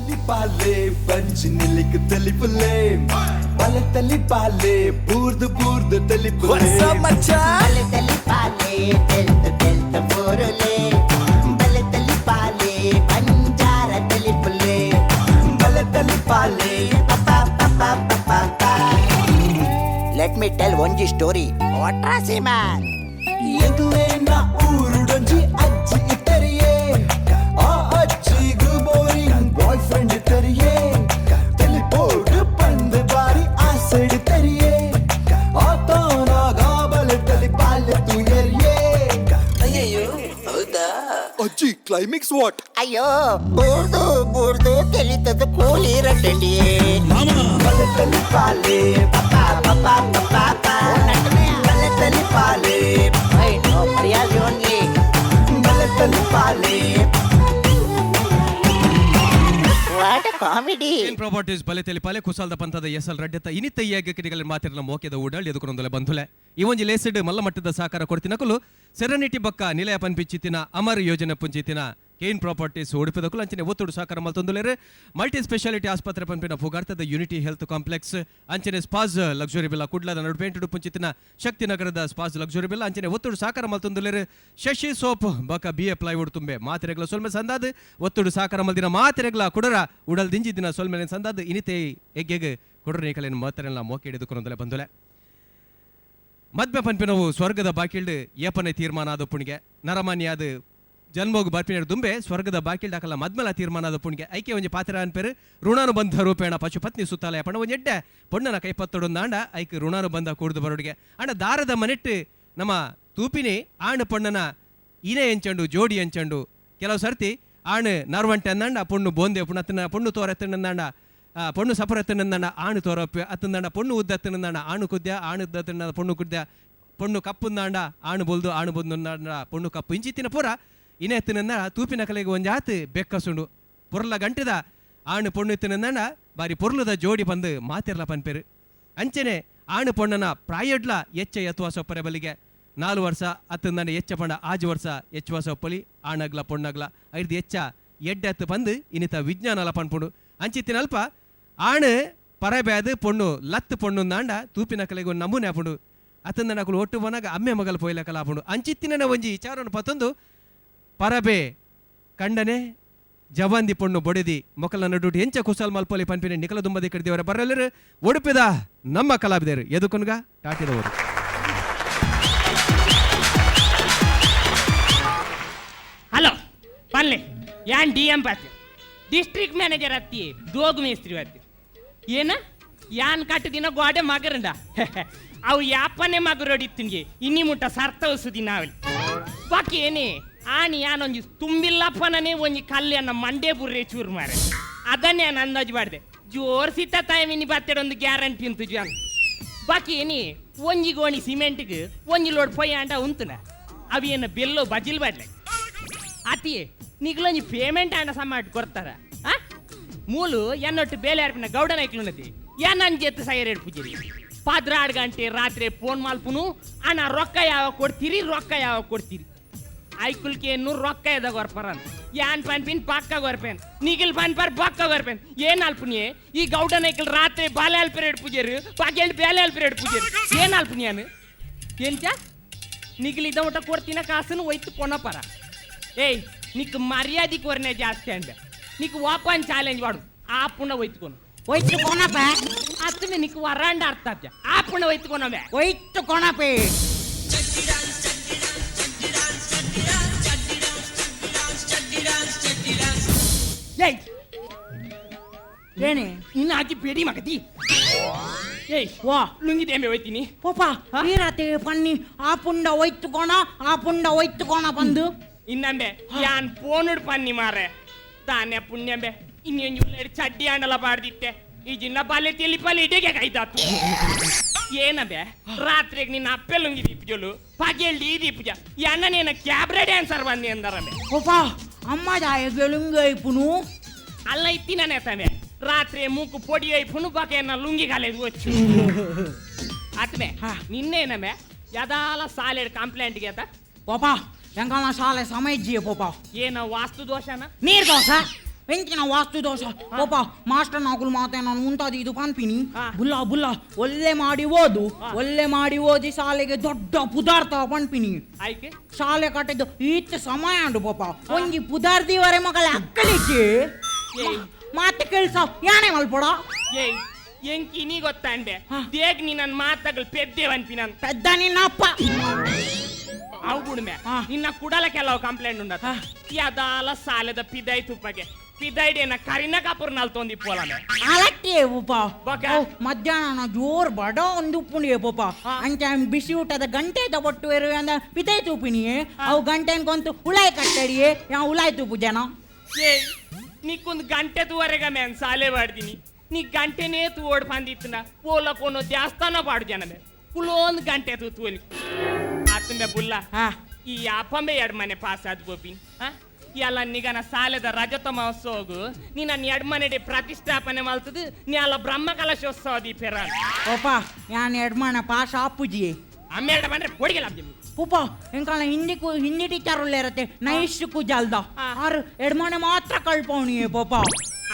తల్లి పాలే పంచి నిలికి తెలిపులే బల తల్లి పాలే బూర్దు బూర్దు తెలిపులే బల తల్లి పాలే తెల్త తెల్త పోరులే బల తల్లి పాలే పంజార తెలిపులే బల తల్లి పాలే Let me tell one story. What a man. ಎದುರೇ ನಾ ಊರುಡೊಂಜಿ ಅಜ್ಜಿ ಇತ್ತರಿಯೇ ಆ ಅಜ್ಜಿಗು ಬೋರಿಂಗ್ ಬಾಯ್ ಫ್ರೆಂಡ್ ಇತ್ತರಿಯೇ ತಿಳಿಪೋಡು ಪಂದ್ ಬಾರಿ ಆಸೆಡ್ ತರಿಯೇ ಆತನಾಗ ಬಲೆ ತಲಿ ಪಾಲೆ ತುಯರಿಯೇ ಅಯ್ಯಯ್ಯೋ ಹೌದಾ ಅಜ್ಜಿ ಕ್ಲೈಮ್ಯಾಕ್ಸ್ ವಾಟ್ ಅಯ್ಯೋ ಬೂರ್ದು ತಿಳಿತದ ಕೂಲಿರಟ್ಟಂಡಿ ಬಲೆ ತಲಿ ಪಾಲೆ ಬಲೆ ತಲಿ ಪಾಲೆ ಮರ್ಯಾದೆ ಓನ್ಲಿ ಬಲೆ ತಲಿ ಪಾಲೆ ವಾಟ್ ಕಾಮಿಡಿ ಕೇನ್ ಪ್ರಾಪರ್ಟೀಸ್ ಬಲೆ ತೆಲಿಪಾಲೆ ಕುಸಾಲ್ದ ಪಂಥದ ಎಸ್ಎಲ್ ರಡ್ಡೆತ ಇನಿತಯ್ಯಾಗ ಕಿಡಿಗಳ ಮಾತಿರಲ ಮೋಕೆದ ಊಡಲ್ ಎದುಕೊಂದೊಲೆ ಬಂಧುಲೆ ಈ ಒಂಜಿ ಲೇಸಿಡ್ ಮಲ್ಲ ಮಟ್ಟದ ಸಹಕಾರ ಕೊಡ್ತಿನಕಲು ಸೆರೆನಿಟಿ ಬಕ್ಕ ನಿಲಯ ಪನ್ಪಿಚ್ಚಿತಿನ ಅಮರ್ ಯೋಜನೆ ಪುಂಚಿತಿನ ಕೇನ್ ಪ್ರಾಪರ್ಟೀಸ್ ಉಡುಪಿದಕಲು ಅಂಚನೆ ಒತ್ತುಡು ಸಹಕಾರ ಮಲ್ತೊಂದುಲೇರು ಮಲ್ಟಿ ಸ್ಪೆಷಾಲಿಟಿ ಆಸ್ಪತ್ರೆ ಪನ್ಪಿನ ಫುಗಾರ್ತದ ಯೂನಿಟಿ ಹೆಲ್ತ್ ಕಾಂಪ್ಲೆಕ್ಸ್ ಅಂಚನೆ ಸ್ಪಾಸ್ ಲಕ್ಸುರಿ ಬಿಲ್ಲ ಕುಡ್ಲದ ನಡುಪೇಂಟುಡು ಪುಂಚಿತಿನ ಶಕ್ತಿನಗರದ ಸ್ಪಾಸ್ ಲಕ್ಸುರಿ ಬಿಲ್ಲ ಅಂಚನೆ ಒತ್ತುಡು ಸಹಕಾರ ಮಲ್ತೊಂದುಲೇರು ಶಶಿ ಸೋಪ್ ಬಕ ಬಿಎ ಪ್ಲೈವುಡ್ ತುಂಬೆ ಮಾತೆರೆಗಳ ಸೊಲ್ಮೆ ಸಂದಾದ ಒತ್ತುಡು ಸಹಕಾರ ಮಲ್ದಿನ ಮಾತೆರೆಗಳ ಕುಡರ ಉಡಲ್ ದಿಂಜಿ ದಿನ ಸೊಲ್ಮೆನೆ ಸಂದಾದ ಇನಿತೆ ಎಗ್ಗೆಗೆ ಕುಡರ ಕಲೆಯನ್ನು ಮಾತರೆಲ್ಲ ಮೋಕೆ ಹಿಡಿದುಕೊಂಡೊಂದಲೆ ಬಂದುಲೆ ಮದ್ಮೆ ಪನ್ಪಿನವು ಸ್ವರ್ಗದ ಬಾಕಿಲ್ಡ್ ಏಪನೆ ತೀರ್ಮಾನ ಆದ ಪುಣಿಗೆ ನರಮಾನ್ಯಾದ ಜನ್ಮೋಗ ಬರ್ಪಿನ ದುಂಬೆ ಸ್ವರ್ಗದ ಬಾಕಿಲ್ಡ್ ಹಾಕಲ್ಲ ಮದ್ಮಲ ತೀರ್ಮಾನ ಆದ ಪುಣಿಗೆ ಐಕೆ ಒಂಜಿ ಪಾತ್ರ ಅನ್ಪೇರು ಋಣಾನುಬಂಧ ರೂಪೇಣ ಪಶುಪತ್ನಿ ಸುತ್ತಾಲಯ ಪಣ ಒಂಜಿ ಎಡ್ಡೆ ಪೊಣ್ಣನ ಕೈಪತ್ತೊಡೊಂದಾಂಡ ಐಕೆ ಋಣಾನುಬಂಧ ಕೂಡ್ದು ಬರೋಡಿಗೆ ಅಣ್ಣ ದಾರದ ಮನೆಟ್ಟು ನಮ್ಮ ತೂಪಿನಿ ಆಣ್ ಪೊಣ್ಣನ ಇನೆ ಎಂಚಂಡು ಜೋಡಿ ಎಂಚಂಡು ಕೆಲವು ಸರ್ತಿ ಆಣ್ ನರ್ವಂಟೆ ಅಂದಾಂಡ ಪೊಣ್ಣು ಬೋಂದೆ ಪುಣ್ಣ ಪೊಣ್ಣು ತೋರೆತ್ತಂಡ பொண்ணு சப்பரத்தினந்தாண்ட ஆணு தோறப்பு அத்தந்தாண்ட பொண்ணு உத்தத்தினந்தாண்ட ஆணு குத்தியா ஆணு உத்தத்தின பொண்ணு குத்தியா பொண்ணு ಕಪ್ಪುಂದಾಂಡ ಆಣು ಬೊಲ್ದು ಆಣು ಬೊಂದುಂದಾಂಡ ಪೊಣ್ಣು ಕಪ್ಪು ಇಂಚಿತ್ತಿನ ಪೂರ ಇನೇ ಎತ್ತಿನಂದ ತೂಪಿನ ಕಲೆಗೆ ಒಂಜಾತು ಬೆಕ್ಕಸುಂಡು ಪೊರ್ಲ ಗಂಟದ ಆಣು ಪೊಣ್ಣು ಎತ್ತಿನಂದಾಂಡ ಬಾರಿ ಪೊರ್ಲದ ಜೋಡಿ ಬಂದು ಮಾತಿರ್ಲ ಪನ್ಪೇರು ಅಂಚನೆ ಆಣು ಪೊಣ್ಣನ ಪ್ರಾಯಡ್ಲ ಎಚ್ಚ ಎತ್ತುವ ಸೊಪ್ಪರೆ ಬಲಿಗೆ 4 ವರ್ಷ ಅತ್ತಂದಾಂಡ ಎಚ್ಚ ಪಂಡ 5 ವರ್ಷ ಎಚ್ಚುವ ಸೊಪ್ಪಲಿ ಆಣಗ್ಲ ಪೊಣ್ಣಗ್ಲ ಐದು ಎಚ್ಚ ಎಡ್ಡೆತ್ತು ಬಂದು ಇನ್ನಿತ ವಿಜ್ಞಾನಲ ಪನ್ಪುಂಡು ಅಂಚಿತ್ತಿನ ಅಲ್ಪ ಆಣ್ ಪರಬೇದು ಪೊಣ್ಣು ಲತ್ತು ಪೊಣ್ಣುಂದಾಂಡ ತೂಪಿನ ಕಲೆಗೆ ಒಂದು ನಮೂನೆ ಆಪುಂಡು ಅತ್ತಂದ ನಕಲು ಒಟ್ಟು ಬನಾಗ ಅಮ್ಮೆ ಮಗಲು ಪೊಯ್ಲಕಲ ಆಪುಂಡು ಅಂಚಿತ್ತಿನ ಒಂಜಿ ವಿಚಾರವನ್ನು ಪತ್ತೊಂದು ಪರಬೆ ಕಂಡನೆ ಜವಂದಿ ಪೊಣ್ಣು ಬೊಡೆದಿ ಮೊಕಲ ನಡುಟಿ ಹೆಂಚ ಕುಸಲ್ ಮಲ್ಪೊಲಿ ಪನ್ಪಿನ ನಿಕಲ ದುಂಬದಿ ಕಡಿದೇವರ ಬರಲ್ಲರು ಒಡುಪಿದ ನಮ್ಮ ಕಲಾವಿದರು ಎದುಕೊನ್ಗ ಟಾಟಿದವರು ಹಲೋ ಪನ್ಲೆ ಯಾನ್ ಡಿ ಎಂ ಪಾತಿ ಡಿಸ್ಟ್ರಿಕ್ಟ್ ಮ್ಯಾನೇಜರ್ ಅತ್ತಿ ದೋಗು ಮೇಸ್ತ್ರಿ ಅತ್ತಿ ಏನ ಯಾನ್ ಕಟ್ಟು ದಿನ ಗೋಡೆ ಮಗರಂಡ ಅವು ಯಾಪನೆ ಮಗರೊಡಿತ್ತಿನ್ಗೆ ಇನ್ನಿ ಮುಟ್ಟ ಸರ್ತವ ಸುದಿ ನಾವಲ್ಲಿ ಬಾಕಿ ಏನೇ ಆನಿ ಯಾನೊಂಜಿ ತುಂಬಿಲ್ಲಪ್ಪನೇ ಒಂಜಿ ಕಲ್ಯಾಣ ಮಂಡೇ ಬುರ್ರೆ ಚೂರು ಮಾರೆ ಅದನ್ನೇ ನಾನು ಅಂದಾಜು ಮಾಡಿದೆ ಜೋರ್ ಸಿತ್ತ ತಾಯಿನಿ ಬತ್ತೆಡೊಂದು ಗ್ಯಾರಂಟಿ ಉಂಟು ಜಾನ್ ಬಾಕಿ ಏನಿ ಒಂಜಿ ಗೋಣಿ ಸಿಮೆಂಟ್ಗೆ ಒಂಜಿ ಲೋಡ್ ಪೊಯ್ಯ ಅಂಟ ಉಂತುನ ಅವು ಏನು ಬೆಲ್ಲೋ ಬಜಿಲ್ ಬಾಡ್ಲೆ ಅತಿ ನಿಗ್ಲೊಂಜಿ ಪೇಮೆಂಟ್ ಆಂಡ ಸಮಾಟ್ ಕೊಡ್ತಾರ ಮೂಲು ಎನ್ನೊಟ್ಟು ಬೇಲೆ ಅರ್ಪಿನ ಗೌಡ ನಾಯ್ಕ್ಲುನತಿ ನನ್ ಜೆತ್ತು ಸೈರೇಡ್ ಪೂಜರಿ 16 ಗಂಟೆ ರಾತ್ರಿ ಫೋನ್ ಮಾಲ್ಪುನು ಅಣ್ಣ ರೊಕ್ಕ ಯಾವಾಗ ಕೊಡ್ತೀರಿ ಐಕುಲ್ಕೆ 100 ರೊಕ್ಕ ಎದಾಗ ಹೊರ್ಪರ ಅಂತ ಯಾನ್ ಪನ್ಪಿನ್ ಪಕ್ಕ ಗೊರ್ಪೇನ್ ನಿಗಿಲ್ ಪನ್ಪರ್ ಪಕ್ಕ ಗೊರ್ಪೇನ್ ಏನ್ ಅಲ್ಪುನಿಯೇ ಈ ಗೌಡ ನಾಯ್ಕಲ್ ರಾತ್ರಿ ಬಾಲೆ ಅಲ್ಪರೇಡ್ ಪೂಜರಿ ಪಾಕೇಳ್ ಬೇಲೆ ಅಲ್ಪರೇಡ್ ಪೂಜರಿ ಏನ್ ಅಲ್ಪುನಿಯಾನು ಏನ್ಚ ನಿಗಿಲ್ ಇದ ಊಟ ಕೊಡ್ತೀನ ಕಾಸನ್ನು ಒಯ್ತು ಕೊನಪರ ಏಯ್ నీకు మర్యాద కోరనే జాస్తి అండి నీకు ఓపెన్ ఛాలెంజ్ వాడు ఆపుండ ఒయ్తుకోనపే అతను నీకు వరాండ అర్థ ఆపుండ ఒయ్తుకోనవే ఒయ్తుకోనపే ಏನೇ ಇನ್ನು ಹಾಕಿ ಬೇಡಿ ಮಗದಿ ಏಯ್ ವಾ ಲುಂಗಿ ದೇಂಬೆ ಒಯ್ತೀನಿ ಪಾಪಾ ನೀರಾತೆ ಪನ್ನಿ ಆಪುಂಡ ಒಯ್ತುಕೋಣ ಬಂದು ಇನ್ನಂಬೆ ಯಾನ್ ಫೋನುಡ್ ಪನ್ನಿ ಮಾರೆ ತಾನೆ ಪುಣ್ಯಂಬೆ ಇನ್ನೊಂದು ಚಡ್ಡಿ ಹಣ್ಣಲ್ಲ ಬಾಡ್ದಿತ್ತೆ ಈ ಜಿನ್ನ ಬಾಲ್ಯ ತಿಳಿಪಲ್ಲಿ ಇಡೆಗೆ ಕೈದಾತು ಏನಬೆ ರಾತ್ರಿಗೆ ನಿನ್ನ ಅಪ್ಪೆ ಲುಂಗಿ ದೀಪಜೋಲು ಪಗೆಲ್ಡಿ ದೀಪಜ ಎಣ್ಣನೇನ ಕ್ಯಾಬ್ರೆ ಡ್ಯಾನ್ಸರ್ ಬಂದಿ ಅಂದಾರಮೆ ಪಾಪಾ ಅಮ್ಮ ಜಾಯ ಗೆಲುಂಗ ಐಪುನು ಅಲ್ಲ ಇತ್ತಿನೇ ತಮೆ ರಾತ್ರಿ ಮೂಕು ಪೊಡಿ ಐಪುನು ಬಾಕೆನ ಲುಂಗಿ ಕಾಲೇಜ್ వచ్చు ಆತ್ಮೆ ನಿನ್ನೇನಮೆ ಯದಾಲ ಸಾಲೆಡ್ ಕಂಪ್ಲೇಂಟ್ಗೆ ಆತ ಪಾಪಾ ಎಂಗಾನ ಶಾಲೆ ಸಮಯಜ್ಜಿಯ ಪಾಪಾ ಏನ ವಾಸ್ತು ದೋಷನ ನೀರ್ ದೋಷ వెంకిన వాస్తు దోష పోಪ ಮಾಸ್ಟರ್ ನಾಗುಲ್ ಮಾತೆ ನಾನು ಉಂಟಾದಿ ಇದು ಪನ್ಪಿನಿ ಬುಲ್ಲ ಬುಲ್ಲ ಒಳ್ಳೆ ಮಾಡಿ ಓದಿ ಶಾಲೆಗೆ ದೊಡ್ಡ ಪುದಾರ್ಥ ಪನ್ಪಿನಿ ಆಯ್ಕೆ ಶಾಲೆ ಕಟ್ಟಿದ್ದು ಈಚ ಸಮಯ ಉಂಟು ಪಾಪ ಒಂಜಿ ಪುದಾರ್ದಿವರೆ ಮಗಳ ಅಕ್ಕಲಿಕ್ಕೆ ಮಾತು ಕೇಳ್ಸ ಯಾಣೆ ಮಲ್ಪಡ ಏಯ್ ಎಂಕಿ ನೀ ಗೊತ್ತಾಂಡೆ ದೇಗ್ ನೀ ನನ್ನ ಮಾತಗಳು ಪೆದ್ದೇವನ್ಪಿ ನಾನು పెద్ద నిన్న అప్ప ಅವು ಬುಡ್ಮೆ ನಿನ್ನ ಕುಡಲ ಕೆಲವು ಕಂಪ್ಲೇಂಟ್ ಉಂಡತ ಯದಾಲ ಸಾಲದ ಪಿದೈ ತುಪ್ಪಗೆ ಪಿದೈಡೇನ ಕರಿನ ಕಾಪುರ್ ನಾಲ್ ತೊಂದಿ ಪೋಲನೆ ಅಲಕ್ಕೆ ಪಾಪ ಬೊಕ? ಮಧ್ಯಾಹ್ನ ಜೋರ್ ಬಡ ಒಂದು ಉಪ್ಪುಂಡಿಯೇ ಪಾಪ ಅಂಚ ಬಿಸಿ ಊಟದ ಗಂಟೆ ತಗೊಟ್ಟು ಅಂದ ಪಿತೈ ತೂಪಿನಿಯೇ ಅವು ಗಂಟೆನ್ ಕೊಂತು ಉಳಾಯ್ ಕಟ್ಟಡಿಯೇ ಯಾ ಉಳಾಯ್ ತೂಪು ಜನ ಏಯ್ ನೀಕೊಂದು ಗಂಟೆ ತೂವರೆಗ ಮೇನ್ ಸಾಲೆ ಬಾಡ್ತೀನಿ ನೀ ಗಂಟೆನೇ ತೂ ಓಡ್ ಬಂದಿತ್ತನ ಪೋಲಕ್ಕೋನು ದೇವಸ್ಥಾನ ಬಾಡು ಜನಮೆ ಪುಲೋಂದು ಗಂಟೆ ತೂ ತೂಲಿ ಆತಂಬೆ ಬುಲ್ಲ ಈ ಅಪ್ಪಂಬೆ ಎರಡು ಮನೆ ಪಾಸ್ ಆದ್ ಗೋಪಿನ್ ಎಲ್ಲ ನಿಗನ ಸಾಲೆದ ರಜತ ಮಹೋತ್ಸವಗು ನೀ ನನ್ನ ಎರಡು ಮನೆ ಪ್ರತಿಷ್ಠಾಪನೆ ಮಾಡ್ತದ ನೀ ಅಲ್ಲ ಬ್ರಹ್ಮ ಕಲಶೋತ್ಸವ ದೀಪೆರ ಪಾಪ ಯಾನ್ ಎಡ್ಮಣ ಪಾಶ ಅಪ್ಪುಜಿ ಅಮ್ಮೆರಡ ಬಂದ್ರೆ ಕೊಡಿಗೆಲ್ಲ ಪೂಪ ಎಂಕಾಲ ಹಿಂದಿ ಟೀಚರ್ ಒಳ್ಳೆ ಇರತ್ತೆ ನೈಶ್ಕು ಜಲ್ದ ಆರು ಎಡ್ಮನೆ ಮಾತ್ರ ಕಳ್ಪವಣಿಯೇ ಪಾಪ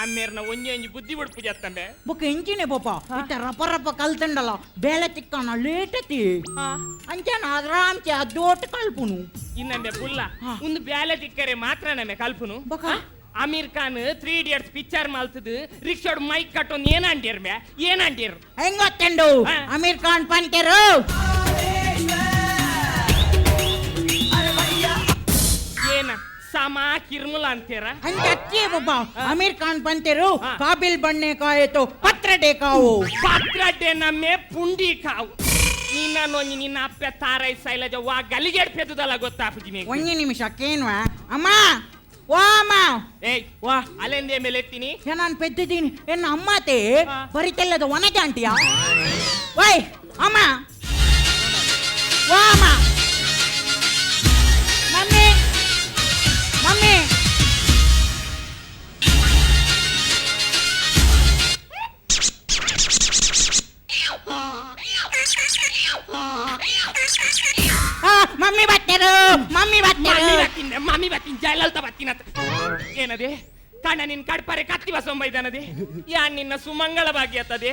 ಅಮ್ಮೇರ್ನ ಒಂಜಿ ಬುದ್ಧಿ ಬಿಡ್ಪು ಜತ್ತಂಬೆ ಬೊಕ್ಕ ಎಂಚಿನೆ ಪಾಪ ಇತ್ತ ರಪ ಕಲ್ತಂಡಲ್ಲ ಬೇಲೆ ತಿಕ್ಕನ ಲೇಟತಿ ಅಂಚನ ಆರಾಮ್ಚೆ ಅದೋಟ್ ಕಲ್ಪುನು ಇನ್ನಂಬೆ ಪುಲ್ಲ ಒಂದು ಬ್ಯಾಲೆ ತಿಕ್ಕರೆ ಮಾತ್ರ ನಮ್ಮೆ ಕಲ್ಪುನು ಬೊಕ ಅಮೀರ್ ಖಾನ್ 3 ಇಡಿಯಟ್ಸ್ ಪಿಕ್ಚರ್ ಮಾಲ್ತದು ರಿಕ್ಷಾಡ್ ಮೈಕ್ ಕಟ್ಟೊಂದು ಏನಂಟಿರ್ ಹೆಂಗ್ ಗೊತ್ತಂಡು ಅಮೀರ್ ಖಾನ್ ಪಂತೆರು ಏನ ಸಮ ಕಿರ್ಮುಲ ಅಂತೀರ ಅಂಚೆ ಪಾಪ ಅಮೀರ್ ಖಾನ್ ಪಂತೆರು ಕಾಬಿಲ್ ಬಣ್ಣೆ ಕಾಯಿತು ಪತ್ರ ಡೇಕಾವು ಪತ್ರಡ್ಡೆ ನಮ್ಮೆ ಪುಂಡಿ ಕಾವು ನಿನ್ನ ಅಪ್ಪೆ ತಾರೈ ಸೈಲಜ ವಾ ಗಲಿಗೆಡ್ ಪೆದ್ದಲ್ಲ ಗೊತ್ತಾಪುಜಿ ಒಂಜಿ ನಿಮಿಷ ಕೇನ್ವಾ ಅಮ್ಮ ವಾ ಅಮ್ಮ ಏಯ್ ವಾ ಅಲೆಂದೇ ಮೇಲೆ ಎತ್ತೀನಿ ನಾನು ಪೆದ್ದಿದ್ದೀನಿ ಎನ್ನ ಅಮ್ಮತೆ ಬರಿತೆಲ್ಲದ ಒನಜ ಅಂಟಿಯಾ ವೈ ಅಮ್ಮ ವಾ ಅಮ್ಮ ಮಮ್ಮಿ ಮಮ್ಮಿ ಮಮ್ಮಿ ಬತ್ತರು ಮಮ್ಮಿ ಬತ್ತೀನಿ ಜಯಲಲಿತಾ ಬತ್ತೀನಿ ಏನದೆ ಕಣ್ಣ ನಿನ್ ಕಡ್ಪರೆ ಕತ್ತಿ ಬಸೊಂಬೈದನದೆ ಯಾನ್ ನಿನ್ನ ಸುಮಂಗಳ ಭಾಗ್ಯ ಅತ್ತದೆ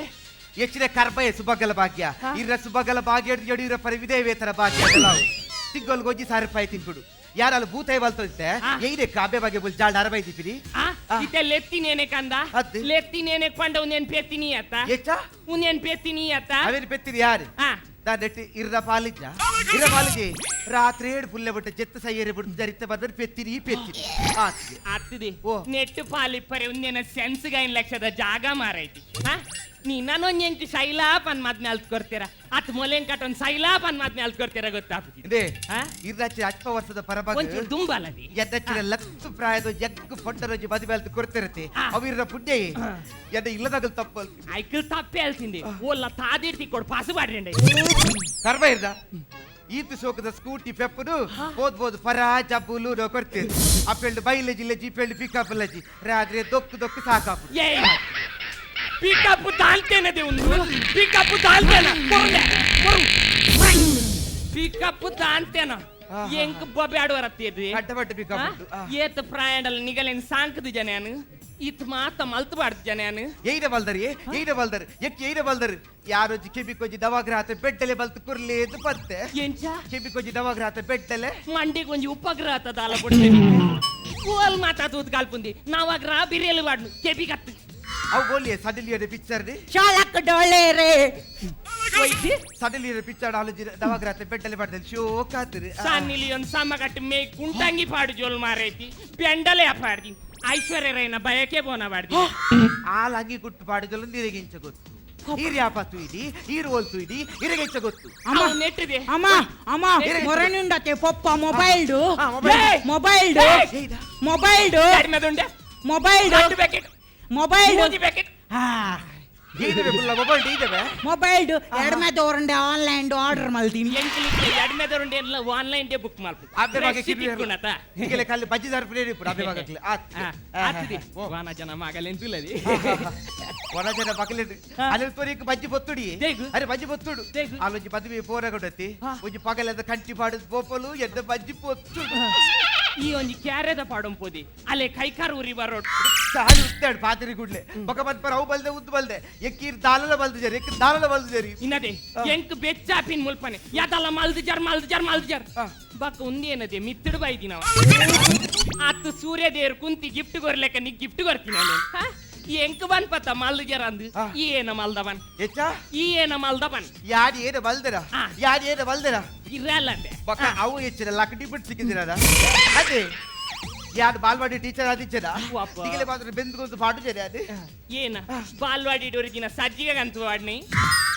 ಹೆಚ್ಚಿನ ಕರ್ಬಯ ಸುಭಗಲ ಭಾಗ್ಯ ಇರ ಸುಭಗಲ ಭಾಗ್ಯ ಯಡಿಯೂರಪ್ಪರ ವಿಧೇವೇತರ ಭಾಗ್ಯ ತಿಂಗಳು ಗೊಜ್ಜಿ ₹1,000 ತಿನ್ಕೊಡು ಯಾರಲ್ಲ ಭೂತಾಯಿ ಬಲ್ತೋದಿತ್ತೆ ಏನೇ ಕಾಬೆ ಬಗ್ಗೆ ಬುಲ್ ಜಾಲ್ಡ ಅರಬೈತಿಪಿರಿ ಇತ್ತೆ ಲೆತ್ತಿನೇನೆ ಕಂದ ಅದ್ದೆ. ಲೆತ್ತಿನೇನೆ ಕೊಂಡ ಉನ್ನೇನ್ ಪೆತ್ತಿನಿ ಅತ್ತ ಎಚ್ಚ ಉನ್ನೇನ್ ಪೆತ್ತಿನಿ ಅತ್ತ ಅವೇನು ಪೆತ್ತಿರಿ ಯಾರು ನೆಟ್ಟಿ ಇರ್ರ ಪಾಲಿಜಿ ರಾತ್ರಿ 7 ಪುಲ್ಲೆ ಬಿಟ್ಟು ಜೆತ್ತ ಸೈಯರಿ ಬಿಟ್ಟು ಜರಿತ ಬಂದ್ರೆ ಪೆತ್ತಿರಿ ಆಗ್ತದೆ ನೆಟ್ಟು ಪಾಲಿಪ್ಪರೆ ಉನ್ನೇನ ಸೆನ್ಸ್ಗೈನ್ ಲಕ್ಷದ ಜಾಗ ಮಾರೈತಿ ನೀನೊಂದು ಶೈಲಾಪ್ ಅನ್ ಮಾದ್ನೆ ಅಲ್ತ್ಕೊಡ್ತೀರ ಅತ್ ಮೊಲೆನ್ ಕಟ್ಟೊಂದು ಶೈಲಾಪ್ ಅನ್ ಮಾದ್ನೆ ಅಲ್ತ್ಕೊಡ್ತೀರ ಗೊತ್ತಾಗ್ತದೆ ಇರ್ರಾಚಿ 10 ವರ್ಷದ ಪರಬಾಗ ದುಂಬಲದಿ ಎದ್ದಚ್ಚಿನ ಲಕ್ಷ ಪ್ರಾಯದ ಜಗ್ಗು ಪೊಟ್ಟರೋಜಿ ಮದುವೆ ಅಲ್ತು ಕೊಡ್ತಿರತ್ತೆ ಅವಿರ ಪುಡ್ಡೆ ಎದ್ದ ಇಲ್ಲದಾಗಲ್ ತಪ್ಪಲ್ ಐಕಲ್ ತಪ್ಪೆ ಅಲ್ತಿಂದೆ ಓಲ್ಲ ತಾದಿರ್ತಿ ಕೊಡು ಪಾಸು ಬಾಡ್ರಿ ಕರ್ಮ ಇರ್ದ ಈತು ಸೋಕದ ಸ್ಕೂಟಿ ಪೆಪ್ಪನು ಓದ್ಬೋದು ಪರಾ ಜಬ್ಬುಲು ಕೊಡ್ತೀರಿ ಅಪ್ಪೆಳ್ದು ಬೈಲೇಜಿಲ್ಲ ಜೀಪೆಳ್ದು ಪಿಕಪ್ ಲಜಿ ರಾತ್ರಿ ದೊಕ್ಕು ಸಾಕಾಪು ಪಿಕಪ್ ತಾಳ್ತೇನದೆ ಒಂದು ಪಿಕಪ್ ತಾಳ್ತೇನ ಪಿಕಪ್ ತಾಳ್ತೇನ ಎಂಕ್ ಬೊಬ್ಯಾಡುವರತ್ತೇದ್ರಿ ಅಡ್ಡಬಡ್ಡ ಪಿಕಪ್ ಏತ್ ಪ್ರಾಯಂಡಲ್ ನಿಗಲೇನ್ ಸಾಂಕದ ಜನಾನು ಇತ್ ಮಾತ ಮಲ್ತಬಾರ್ದು ಜನಾನು ಏಯ್ದ ಬಲ್ದರ್ ಎಕ್ಕೆ ಬಲ್ದರ್ ಯಾರೋ ಕೆಬಿಕೊಜ್ಜಿ ದವಾಗ್ರಹ ಬೆಡ್ಡಲೆ ಬಲ್ತು ಕುರ್ಲೇದು ಪತ್ತೆ ಎಂಚ ಕೆಬಿಕೊಜ್ಜಿ ದವಾಗ್ರಹ ಬೆಡ್ಡಲೆ ಮಂಡಿಗೆ ಒಂಜಿ ಉಪಗ್ರಹ ಆತದ ಅಲ್ಲ ಬಿಡ್ತೇನೆ ಕೋಲ್ ಮಾತಾತುದ್ ಕಾಲ್ಪುಂದಿ ನಾವಾಗ್ರಹ ಬಿರಿಯಲು ಬಾಡ್ನು ಕೆಬಿ ಕತ್ತು ಅವು ಬೋಲಿಯೇ ಸಡಿಲಿಯದ ಪಿಕ್ಚರ್ ಶಾಲಕ್ ಡೊಳ್ಳೆ ರೇ ಸಡಿಲಿಯದ ಪಿಕ್ಚರ್ ಆಲೋಜಿ ದವಾಗ್ರಹ ಬೆಡ್ಡಲೆ ಬಡ್ದಲ್ಲಿ ಶೋಕ್ ಆತರಿ ಸಾನಿಲಿಯೊಂದು ಸಮಗಟ್ಟು ಮೇ ಕುಂಟಂಗಿ ಪಾಡು ಜೋಲ್ ಮಾರೈತಿ ಬೆಂಡಲೆ ಅಪಾಡ್ದಿ ಐಶ್ವರ್ಯ ರೈನ ಬಯಕೆ ಬೋನ ಬಾಡ್ದಿ ಆಲ್ ಅಂಗಿ ಕುಟ್ಟು ಪಾಡಿದಲ್ಲ ನೀರಿಗಿಂಚ ಗೊತ್ತು ಈರ್ಯಾಪತ್ತು ಇಡಿ ಈರೋಲ್ತು ಇಡಿ ಇರಗಿಂಚ ಗೊತ್ತು ಅಮ್ಮ ನೆಟ್ಟಿದೆ ಅಮ್ಮ ಮೊರನುಂಡತೆ ಪೊಪ್ಪ ಮೊಬೈಲ್ಡು ಮೊಬೈಲ್ಡು ಮೊಬೈಲ್ಡು ಎಡ್ಮೆ ತೋರಂಡೆ ಆನ್ಲೈನ್ ಆರ್ಡರ್ ಮಲ್ತೀನಿ ಎಡ್ಮೆದರುಂಡೆ ಎಲ್ಲ ಆನ್ಲೈನ್ ಡೇ ಬುಕ್ ಮಾಡ್ಬೇಕು ಅಬ್ಬೆ ಬಗ್ಗೆ ಕಿರ್ಗುಣತ ಈಗಲೇ ಕಲ್ಲಿ ಬಜ್ಜಿದಾರ್ ಪ್ಲೇರಿ ಪುಡ ಅಬ್ಬೆ ಬಗ್ಗೆ ಆತ್ತಿ ವಾನ ಜನ ಮಗಲೆಂತುಲದಿ ವನ ಜನ ಮಗಲೆಂದು ಅಲ್ಲಿ ತೋರಿಕ ಬಜ್ಜಿ ಬೊತ್ತುಡಿ ಅರೆ ಬಜ್ಜಿ ಬೊತ್ತುಡು ಆಲೋಜಿ ಮದುವೆ ಪೋರ ಕೊಡತಿ ಒಂಜಿ ಪಗಲದ ಕಂಟಿ ಪಾಡು ಬೋಪಲು ಎದ್ದ ಬಜ್ಜಿ ಬೊತ್ತುಡು ಈ ಒಂಜಿ ಕ್ಯಾರೆದ ಪಾಡಂ ಪೋದಿ ಅಲೆ ಕೈಕಾರ್ ಉರಿ ಬರೋಡ್ ಸಾಲಿ ಉತ್ತಾడు ಪಾತ್ರಿ ಗುಡ್ಲೆ ಬೊಕ ಬನ್ಪರ ಅವು ಬಲ್ದೆ ಉದ್ದು ಬಲ್ದೆ ಎಕ್ಕಿರ್ ದಾಲಲ ಬಲ್ದು ಜರಿ ಎಕ್ಕಿರ್ ದಾಲಲ ಬಲ್ದು ಜರಿ ಇನ್ನದೆ ಎಂಕ್ ಬೆಚ್ಚಾಪಿನ್ ಮುಲ್ಪನೆ ಯಾತಲ್ಲ ಮಲ್ದು ಜರ್ ಬಕ್ಕ ಉಂದಿ ಏನದೆ ಮಿತ್ತಡು ಬೈದಿ ನಾವು ಅತ್ತು ಸೂರ್ಯ ದೇವ್ರು ಕುಂತಿ ಗಿಫ್ಟ್ ಕೊರ್ಲೆಕ್ಕ ನೀ ಗಿಫ್ಟ್ ಕೊಡ್ತೀನಿ ನಾನು ಎಂಕ್ ಬನ್ ಪತ್ತ ಮಲ್ದು ಜರ ಅಂದು ಈ ಏನ ಮಲ್ದವನ್ ಎಚ್ಚ ಈ ಏನ ಮಲ್ದವನ್ ಯಾಡಿ ಏನ ಬಲ್ದರ ಯಾಡಿ ಏನ ಬಲ್ದರ ಇರಲ್ಲಂದೆ ಬೊಕ ಅವು ಹೆಚ್ಚಿನ ಲಕಡಿ ಬಿಟ್ಟು ಸಿಕ್ಕಿದಿರ ಅದೇ ಯಾರು ಬಾಲ್ವಾಡಿ ಟೀಚರ್ ಆದಿಚ್ಚದ ವಾಪ್ಪ. ಈಗಲೇ ಮಾತ್ರ ಬೆಂದ್ಕೊಂಡು ಪಾಡು ಜರಿ ಅದು ಏನ ಬಾಲ್ವಾಡಿ ಡೋರಿಜಿನ ಸಜ್ಜಿಗೆ ಕಂತು ವಾಡ್ನಿ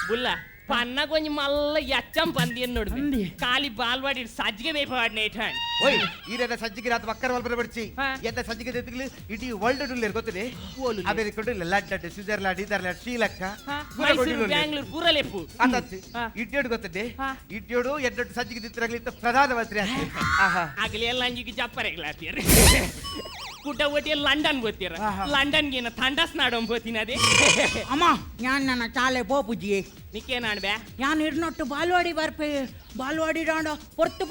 ಬುಲ್ಲ ಪನ್ನ ಕೊಂಚ ಮಲ್ಲ ಎಚ್ಚಂ ಪಂದಿ అని ನೋಡ್ಬಿ ಖಾಲಿ ಬಾಲ್ವಾಡಿ ಸಜ್ಜಿಗೆ ಬೇಪ ವಾಡ್ನೆ ಇಟ್ಟಾನ್ ಓಯ್ ಈರೆನ ಸಜ್ಜಿಗೆ ರಾತ್ ಬಕ್ಕರ ವಲ್ಬರ ಬಡ್ಚಿ ಹಾ. ಎಂತ ಸಜ್ಜಿಗೆ ತೆತ್ತಿಗ್ಲಿ ಇಡೀ ವರ್ಲ್ಡ್ ಟೂರ್ ಗೊತ್ತಿದೆ ಓಲು. ಅಮೆರಿಕ ಟೂರ್ ಲಂಡನ್ ಸ್ವಿಟ್ಜರ್ಲ್ಯಾಂಡ್ ಇದರ್ಲ್ಯಾಂಡ್ ಶ್ರೀಲಂಕಾ ಮೈಸೂರು ಬ್ಯಾಂಗ್ಳೂರ್ ಪೂರಲೆಪ್ಪು ಅಂತಂತಿ ಹಾ. ಇಡ್ಯೋಡು ಗೊತ್ತಿದೆ ಹಾ. ಇಡ್ಯೋಡು ಎಂಟು ಸಜ್ಜಿಗೆ ತಿತ್ತರಾಗ್ಲಿ ಪ್ರಧಾನಮಂತ್ರಿ ಆಗ್ತದೆ ಆಹಾ ಆಗಲಿ ಎಲ್ಲ ಅಂಜಿಗೆ ಜಪ್ಪರೆಗ್ಲಾತಿಯರ್ ಕುಟ ಒಟ್ಟಿ ಲಂಡನ್ ಬೋತೀರ ಆಹಾ. ಲಂಡನ್ಗೆ ಏನ ಥಂಡಸ್ ನಾಡೋಂ ಬೋತೀನಿ ಅದೇ ಅಮ್ಮ ഞാൻ ನನ್ನ ಚಾಲೆ ಪೋಪುಜಿಯೇ ನಿಕ್ಕೇನಾಡ್ಬೆ ഞാൻ ഇരുന്നൊട്ട് ബാൽവാടി ಬರ್ಪೆ ಬಾಲ್ವಾಡಿ ಡಾಂಡ ಪೊರ್ತು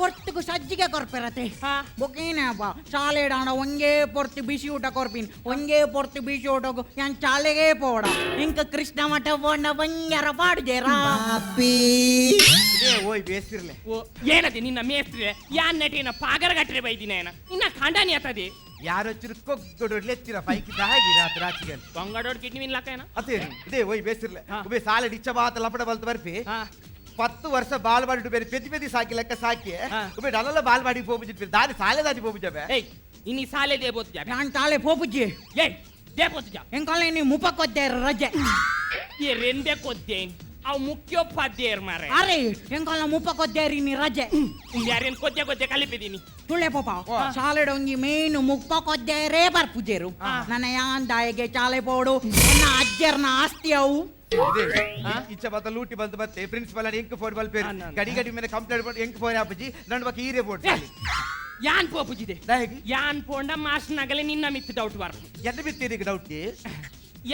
ಸಜ್ಜಿಗೆ ಕೊರ್ಪೆರತೆ ಹಾ. ಬೊಕೇನಪ್ಪ ಶಾಲೆ ಡಾಂಡ ಒಂದೇ ಪೊರ್ತು ಬಿಸಿ ಊಟ ಕೊರ್ಪಿನ್ ಒಂದೇ ಪೊರ್ತು ಬಿಸಿ ಊಟಕ್ಕೂ ഞാൻ ಶಾಲೆಗೆ ಪೋಡ ಇಂಕ ಕೃಷ್ಣ ಮಠ ಬೋಂಡ ಬಂಗಾರ ಪಾಡ್ಜೇರಾ ಇದೇ ಓಯ್ ಬೇಸಿರ್ಲೆ ಓ ಏನದೆ ನಿನ್ನ ಮೇಸ್ತ್ರಿ ಯಾನ್ ನಟಿನ ಪಾಗರ ಗಟ್ರೆ ಬೈದಿನ ಏನ ಇನ್ನ ಖಂಡನಿ ಆತದೆ ಯಾರೋ ಚಿರುಕೊಗ್ಗೊಡು ಲೆಚ್ಚಿರ ಪೈಕಿ ದಾಗಿ ರಾತ್ರಿ ಬಂಗಾಡೋಡ್ ಕಿಡ್ನಿ ಮಿನ್ಲಾಕ ಏನ ಅದೇ ಇದೇ ಓಯ್ ಬೇಸಿರ್ಲೆ ಹಾ. ಒಬ್ಬೆ ಸಾಲ ಡಿಚ್ಚ ಬಾತ ಲಪಡ ಬಲ್ತು ಬರ್ಪಿ 10 ವರ್ಷ ಬಾಲ್ವಾಡಿ ಬೇರೆ ಪೆದ್ದಿ ಸಾಕಿ ಲೆಕ್ಕ ಸಾಕಿ ಹಾ. ಒಬ್ಬೆ ಡಲ್ಲ ಬಾಲ್ವಾಡಿ ಹೋಗ್ಬಿಟ್ಟಿರ್ತೀರಿ ದಾರಿ ಸಾಲೆ ದಾಟಿ ಹೋಗ್ಬಿಟ್ಟವೆ ಏಯ್ ಇನಿ ಸಾಲೆ ದೇ ಬೋತ್ ಜಾಬೆ ഞാൻ ಚಾಲೆ ಪೋಪುಜಿ ಏಯ್ ದೇ ಬೋತ್ ಜಾ ಎಂಕಾಲ ನೀ ಮುಪಕ್ಕೊದ್ದೆ ರಜೆ ಏ ರೆಂದೆ ಕೊದ್ದೇನ್ ಅವ್ ಮುಖ್ಯೋಪಾಧ್ಯಾಯರ್ ಮಾರೆ ಅರೆ ಎಂಕಾಲ ಮುಪಕ್ಕೊದ್ದೇರಿ ನೀ ರಜೆ ಯಾರೇನ್ ಕೊದ್ದೆ ಕಲಿಪಿದೀನಿ ತುಳೆ ಪೋಪ ಶಾಲೆಡ ಒಂಜಿ ಮೇನ್ ಮುಪ್ಪಕ್ಕೊದ್ದೇರೇ ಬರ್ಪುಜೇರು ನನ್ನ ಯಾನ್ ದಾಯಿಗೆ ಚಾಲೆ ಪೋಡು ನನ್ನ ಅಜ್ಜರ್ನ ಆಸ್ತಿ ಅವು ಇಚ್ಚ ಬಾತ ಲೂಟಿ ಬಂತು ಮತ್ತೆ ಪ್ರಿನ್ಸಿಪಲ್ అని ಎಂಕ್ ಫೋನ್ ಬಲ್ಪೇರು ಗಡಿ ಗಡಿ ಮೇಲೆ ಕಂಪ್ಲೇಂಟ್ ಮಾಡಿ ಎಂಕ್ ಫೋನ್ ಆಪಜಿ ನನ್ನ ಬಗ್ಗೆ ಈರೆ ಬೋರ್ಡ್ ಯಾನ್ ಪೋಪುಜಿದೆ ದಾಯಿಗೆ ಯಾನ್ ಪೋಂಡ ಮಾಸ್ ನಗಲೆ ನಿನ್ನ ಮಿತ್ ಡೌಟ್ ಬಾರ್ ಎನ್ನ ಬಿತ್ತೀರಿ ಡೌಟ್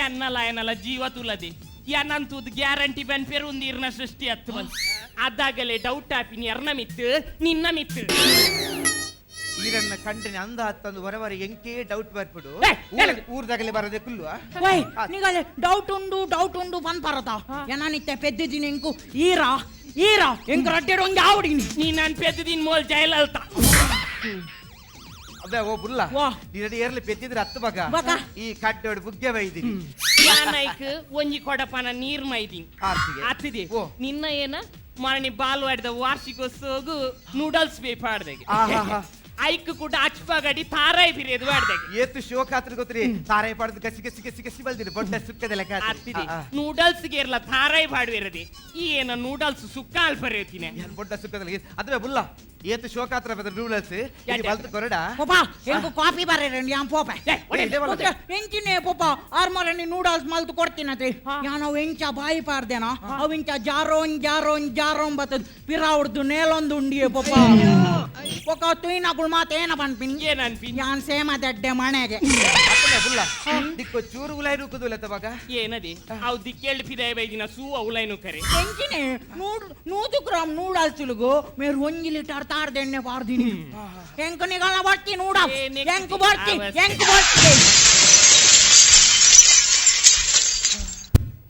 ಎನ್ನಲ ಜೀವ ತುಲದೆ ಯಾನಂತೂದ್ ಗ್ಯಾರಂಟಿ ಬೆನ್ ಪೇರು ಒಂದು ಇರ್ನ ಸೃಷ್ಟಿ ಹತ್ತು ಬಂತು ಅದಾಗಲೇ ಡೌಟ್ ಆಪಿನಿ ಎರ್ನ ಮಿತ್ತು ನಿನ್ನ ಮಿತ್ತು ಈರನ್ನ ಕಂಡನೆ ಅಂದ ಹತ್ತಂದು ಹೊರವರೆ ಎಂಕೆ ಡೌಟ್ ಬರ್ಬಿಡು ಏ, ಹೇಳು. ಊರ್ದಾಗಲೇ ಬರೋದೇ ಕುಲ್ವಾ ವೈ ನಿಗಲೆ ಡೌಟ್ ಉಂಡು ಪನ್ ಪರತ ಏನಾನಿತ್ತೆ ಪೆದ್ದಿದ್ದೀನಿ ಎಂಕು ಈರಾ ಎಂಕು ರಡ್ಡೆಡ್ ಒಂಜಿ ಆವಡಿನಿ ನೀ ನನ್ ಪೆದ್ದಿನ ಮೋಲ್ ಜೈಲಲ್ತ ಅದೇ ಓ ಬುಲ್ಲ ವಾ. ನೀನು ಏರ್ಲಿ ಪೆತ್ತಿದ್ರೆ ಹತ್ತು ಬಗ ಬಗ. ಈ ಕಡ್ಡೋಡು ಬುಗ್ಗೆ ಬೈದಿನಿ ಯಾನೈಕ್ ಒಂಜಿ ಕೊಡಪನ ನೀರ್ ಮೈದಿನ್ ಆರ್ತಿಗೆ. ಅತ್ತಿದೆ ಓ. ನಿನ್ನ ಏನ ಮರಣಿ ಬಾಲ್ವಾಡಿದ ವಾರ್ಷಿಕೋತ್ಸವಗೂ ನೂಡಲ್ಸ್ ಬೇಪಾಡ್ದಾಗೆ ಆಹಾಹಾ. ಐಕ್ ಕೂಡ ಅಚ್ಪಗಡಿ ತಾರಾಯಿ ಬಿರಿಯದು ಬಾಡ್ದಾಗೆ ಏತು ಶೋಕ ಹತ್ರ ಗೊತ್ತ್ರಿ ತಾರಾಯಿ ಪಡೆದು ಕಸಿ ಬಲ್ದಿರಿ ಬೊಡ್ಡ ಸುಕ್ಕದ ಲೆಕ್ಕ ಅತ್ತಿದೆ ನೂಡಲ್ಸ್ ಗೆ ಇರ್ಲ ತಾರಾಯಿ ಬಾಡ್ವಿರದೆ ಈ ಏನ ನೂಡಲ್ಸ್ ಸುಕ್ಕ ಅಲ್ಪರೇತಿನ ಬೊಡ್ಡ ಸುಕ್ಕದಲ್ಲಿ ಅದುವೇ ಬುಲ್ಲ ಏತು ಶೋಕ ಹತ್ರ ಬದ ನೂಡಲ್ಸ್ ಬಲ್ತು ಕೊರಡ ಪೋಪ ಎಂಕು ಕಾಫಿ ಬರೇರಂడి ಯಾನ್ ಪೋಪೆ ಎಂಚಿನೇ ಪೋಪ ಆರ್ಮರನಿ ನೂಡಲ್ಸ್ ಮಲ್ತು ಕೊಡ್ತೀನತೆ ಯಾನೋ ಎಂಚ ಬಾಯಿ ಪಾರ್ದೇನಾ ಅವು ಇಂಚ ಜಾರೋನ್ ಬತ್ತದ ಪಿರಾವ್ಡ್ದು ನೇಲೊಂದು ಉಂಡಿಯೇ ಪೋಪ ಪೋಕ ತುಯಿನಗುಳು ಮಾತೇನ ಪನ್ಪಿನ್ ಏನ್ ಅನ್ಪಿನ್ ಯಾನ್ ಸೇಮ ದಡ್ಡೆ ಮನೆಗೆ ಬುಲ್ಲ ದಿಕ್ಕು ಚೂರು ಉಲಾಯಿ ರುಕ್ಕುದು ಲೆತ್ತ ಬಗ ಏನದಿ ಅವು ದಿಕ್ಕೇಳಿ ಫಿದಾಯ ಬೈದಿನ ಸೂ ಅವಲೈನು ಕರೆ ಎಂಚಿನೇ 100 ಗ್ರಾಮ್ ನೂಡಲ್ಸ್లుగు మీరు 1 లీటర్ తార్దెన్నే పార్దిని ఎంకు నిగల బట్టి నూడల్స్ ఎంకు బట్టి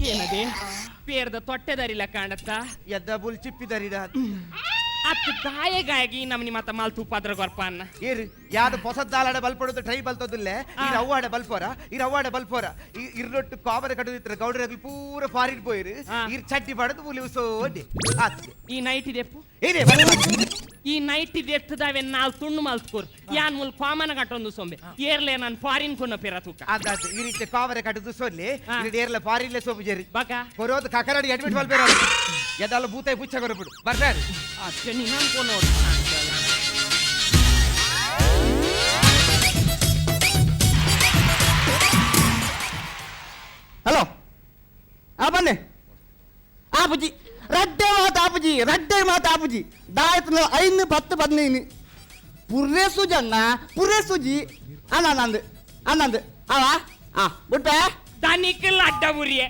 ಏನದೆ ಪೇರ್ದ ತೊಟ್ಟೆದರಿಲ್ಲ ಕಾಣತ್ತ ಎದ್ದ ಬುಲ್ ಚಿಪ್ಪಿದರಿಡ ಅತ್ತು ಗಾಯಗಾಗಿ ನಮ್ಮನಿ ಮತ್ತ ಮಾಲ್ ತುಪ್ಪಾದ್ರ ಗೊರ್ಪ ಅನ್ನ ಏರು ಯಾವ್ದು ಹೊಸದ್ ದಾಲಾಡ ಬಲ್ಪಡೋದು ಟ್ರೈ ಬಲ್ತೋದಿಲ್ಲ ಈ ರವ್ವಾಡ ಬಲ್ಪೋರ ಇರ್ರೊಟ್ಟು ಕಾಬರ ಕಟ್ಟುದಿತ್ರ ಗೌಡರಲ್ಲಿ ಪೂರ ಫಾರಿನ್ ಪೋಯಿರು ಇರ್ ಚಟ್ಟಿ ಪಡೆದು ಮುಲಿ ಉಸೋಡಿ ಈ ನೈಟ್ ಇದೆಪ್ಪು ಏನೇ ಈ ನೈಟ್ ಇದೆತ್ತದಾವೆ ನಾಲ್ ತುಂಡು ಮಲ್ತ್ಕೋರ್ ಯಾನ್ ಮುಲ್ ಕಾಮನ ಕಟ್ಟೊಂದು ಸೊಂಬೆ ಏರ್ಲೆ ನಾನು ಫಾರಿನ್ ಕೊನ್ನ ಪೇರ ತೂಕ ಅದಾದ ಈ ರೀತಿ ಕಾಬರ ಕಟ್ಟುದು ಸೊಲ್ಲಿ ಏರ್ಲ ಫಾರಿನ್ಲೆ ಸೋಪು ಜೇರಿ ಬಕ ಬರೋದು ಕಕರಡಿ ಅಡ್ಮಿಟ್ ಮಲ್ಪೇರ ಎದಲ್ಲ ಭೂತಾಯಿ ಪುಚ್ಚ ಕೊರಬಿಡು ಬರ್ತಾರೆ ಅಷ್ಟೇ ನೀನು ಅನ್ಕೊಂಡು ಹಲೋ ಬನ್ನಿ ಆಪುಜಿ ರಡ್ಡೆ ಮಾತು ಆಪುಜಿ ದಾಯತ್ನ 5 10 15 ಪುರ್ರೆಸುಜಿ ಅನ್ನಂದು ಅವ ಬಿಟ್ಟೆ దానికల్ అడ్డ ఉరియే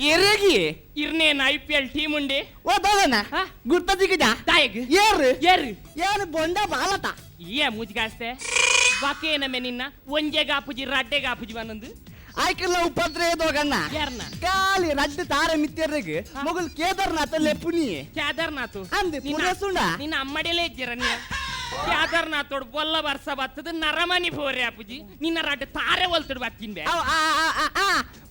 ಎರೆಗಿ ಇರ್ನೇನ್ IPL ಟೀಮ್ ಉಂಡೆ ಓ ದೋದನ ಹಾ? ಗುರ್ತದಿಗಿದ ದಾಯಗ್ ಏರು ಏರು ಏನು ಬೊಂಡ ಬಾಲತ ಏ ಮುಜ್ಗಾಸ್ತೆ ಬಾಕೇನಮ್ಮೆ ನಿನ್ನ ಒಂಜೆಗಾಪುಜಿ ರಡ್ಡೆಗಾಪುಜಿ ಒಂದೊಂದು ಆಯ್ಕಲ್ಲ ಉಪದ್ರೆ ದೋಗಣ್ಣ ಯಾರನ್ನ ಕಾಲಿ ರಡ್ಡು ತಾರೆ ಮಿತ್ಯರ್ರಿಗೆ ಮೊಗಲ್ ಕೇದಾರ್ನಾಥ ಲೆಪುನಿ ಕೇದಾರ್ನಾಥ್ ಅಂದೆ ಪುರಸುಂಡ ನಿನ್ನ ಅಮ್ಮಡಿಯಲ್ಲೇ ಇದ್ದೀರ ನೀ ಕೇದಾರ್ನಾಥ್ ತೋಡ್ ಬೊಲ್ಲ ವರ್ಷ ಬತ್ತದ ನರಮನಿ ಫೋರೆ ಅಪ್ಪುಜಿ ನಿನ್ನ ರಡ್ಡು ತಾರೆ ಒಲ್ತಡ್ ಬತ್ತಿನ್ಬೆ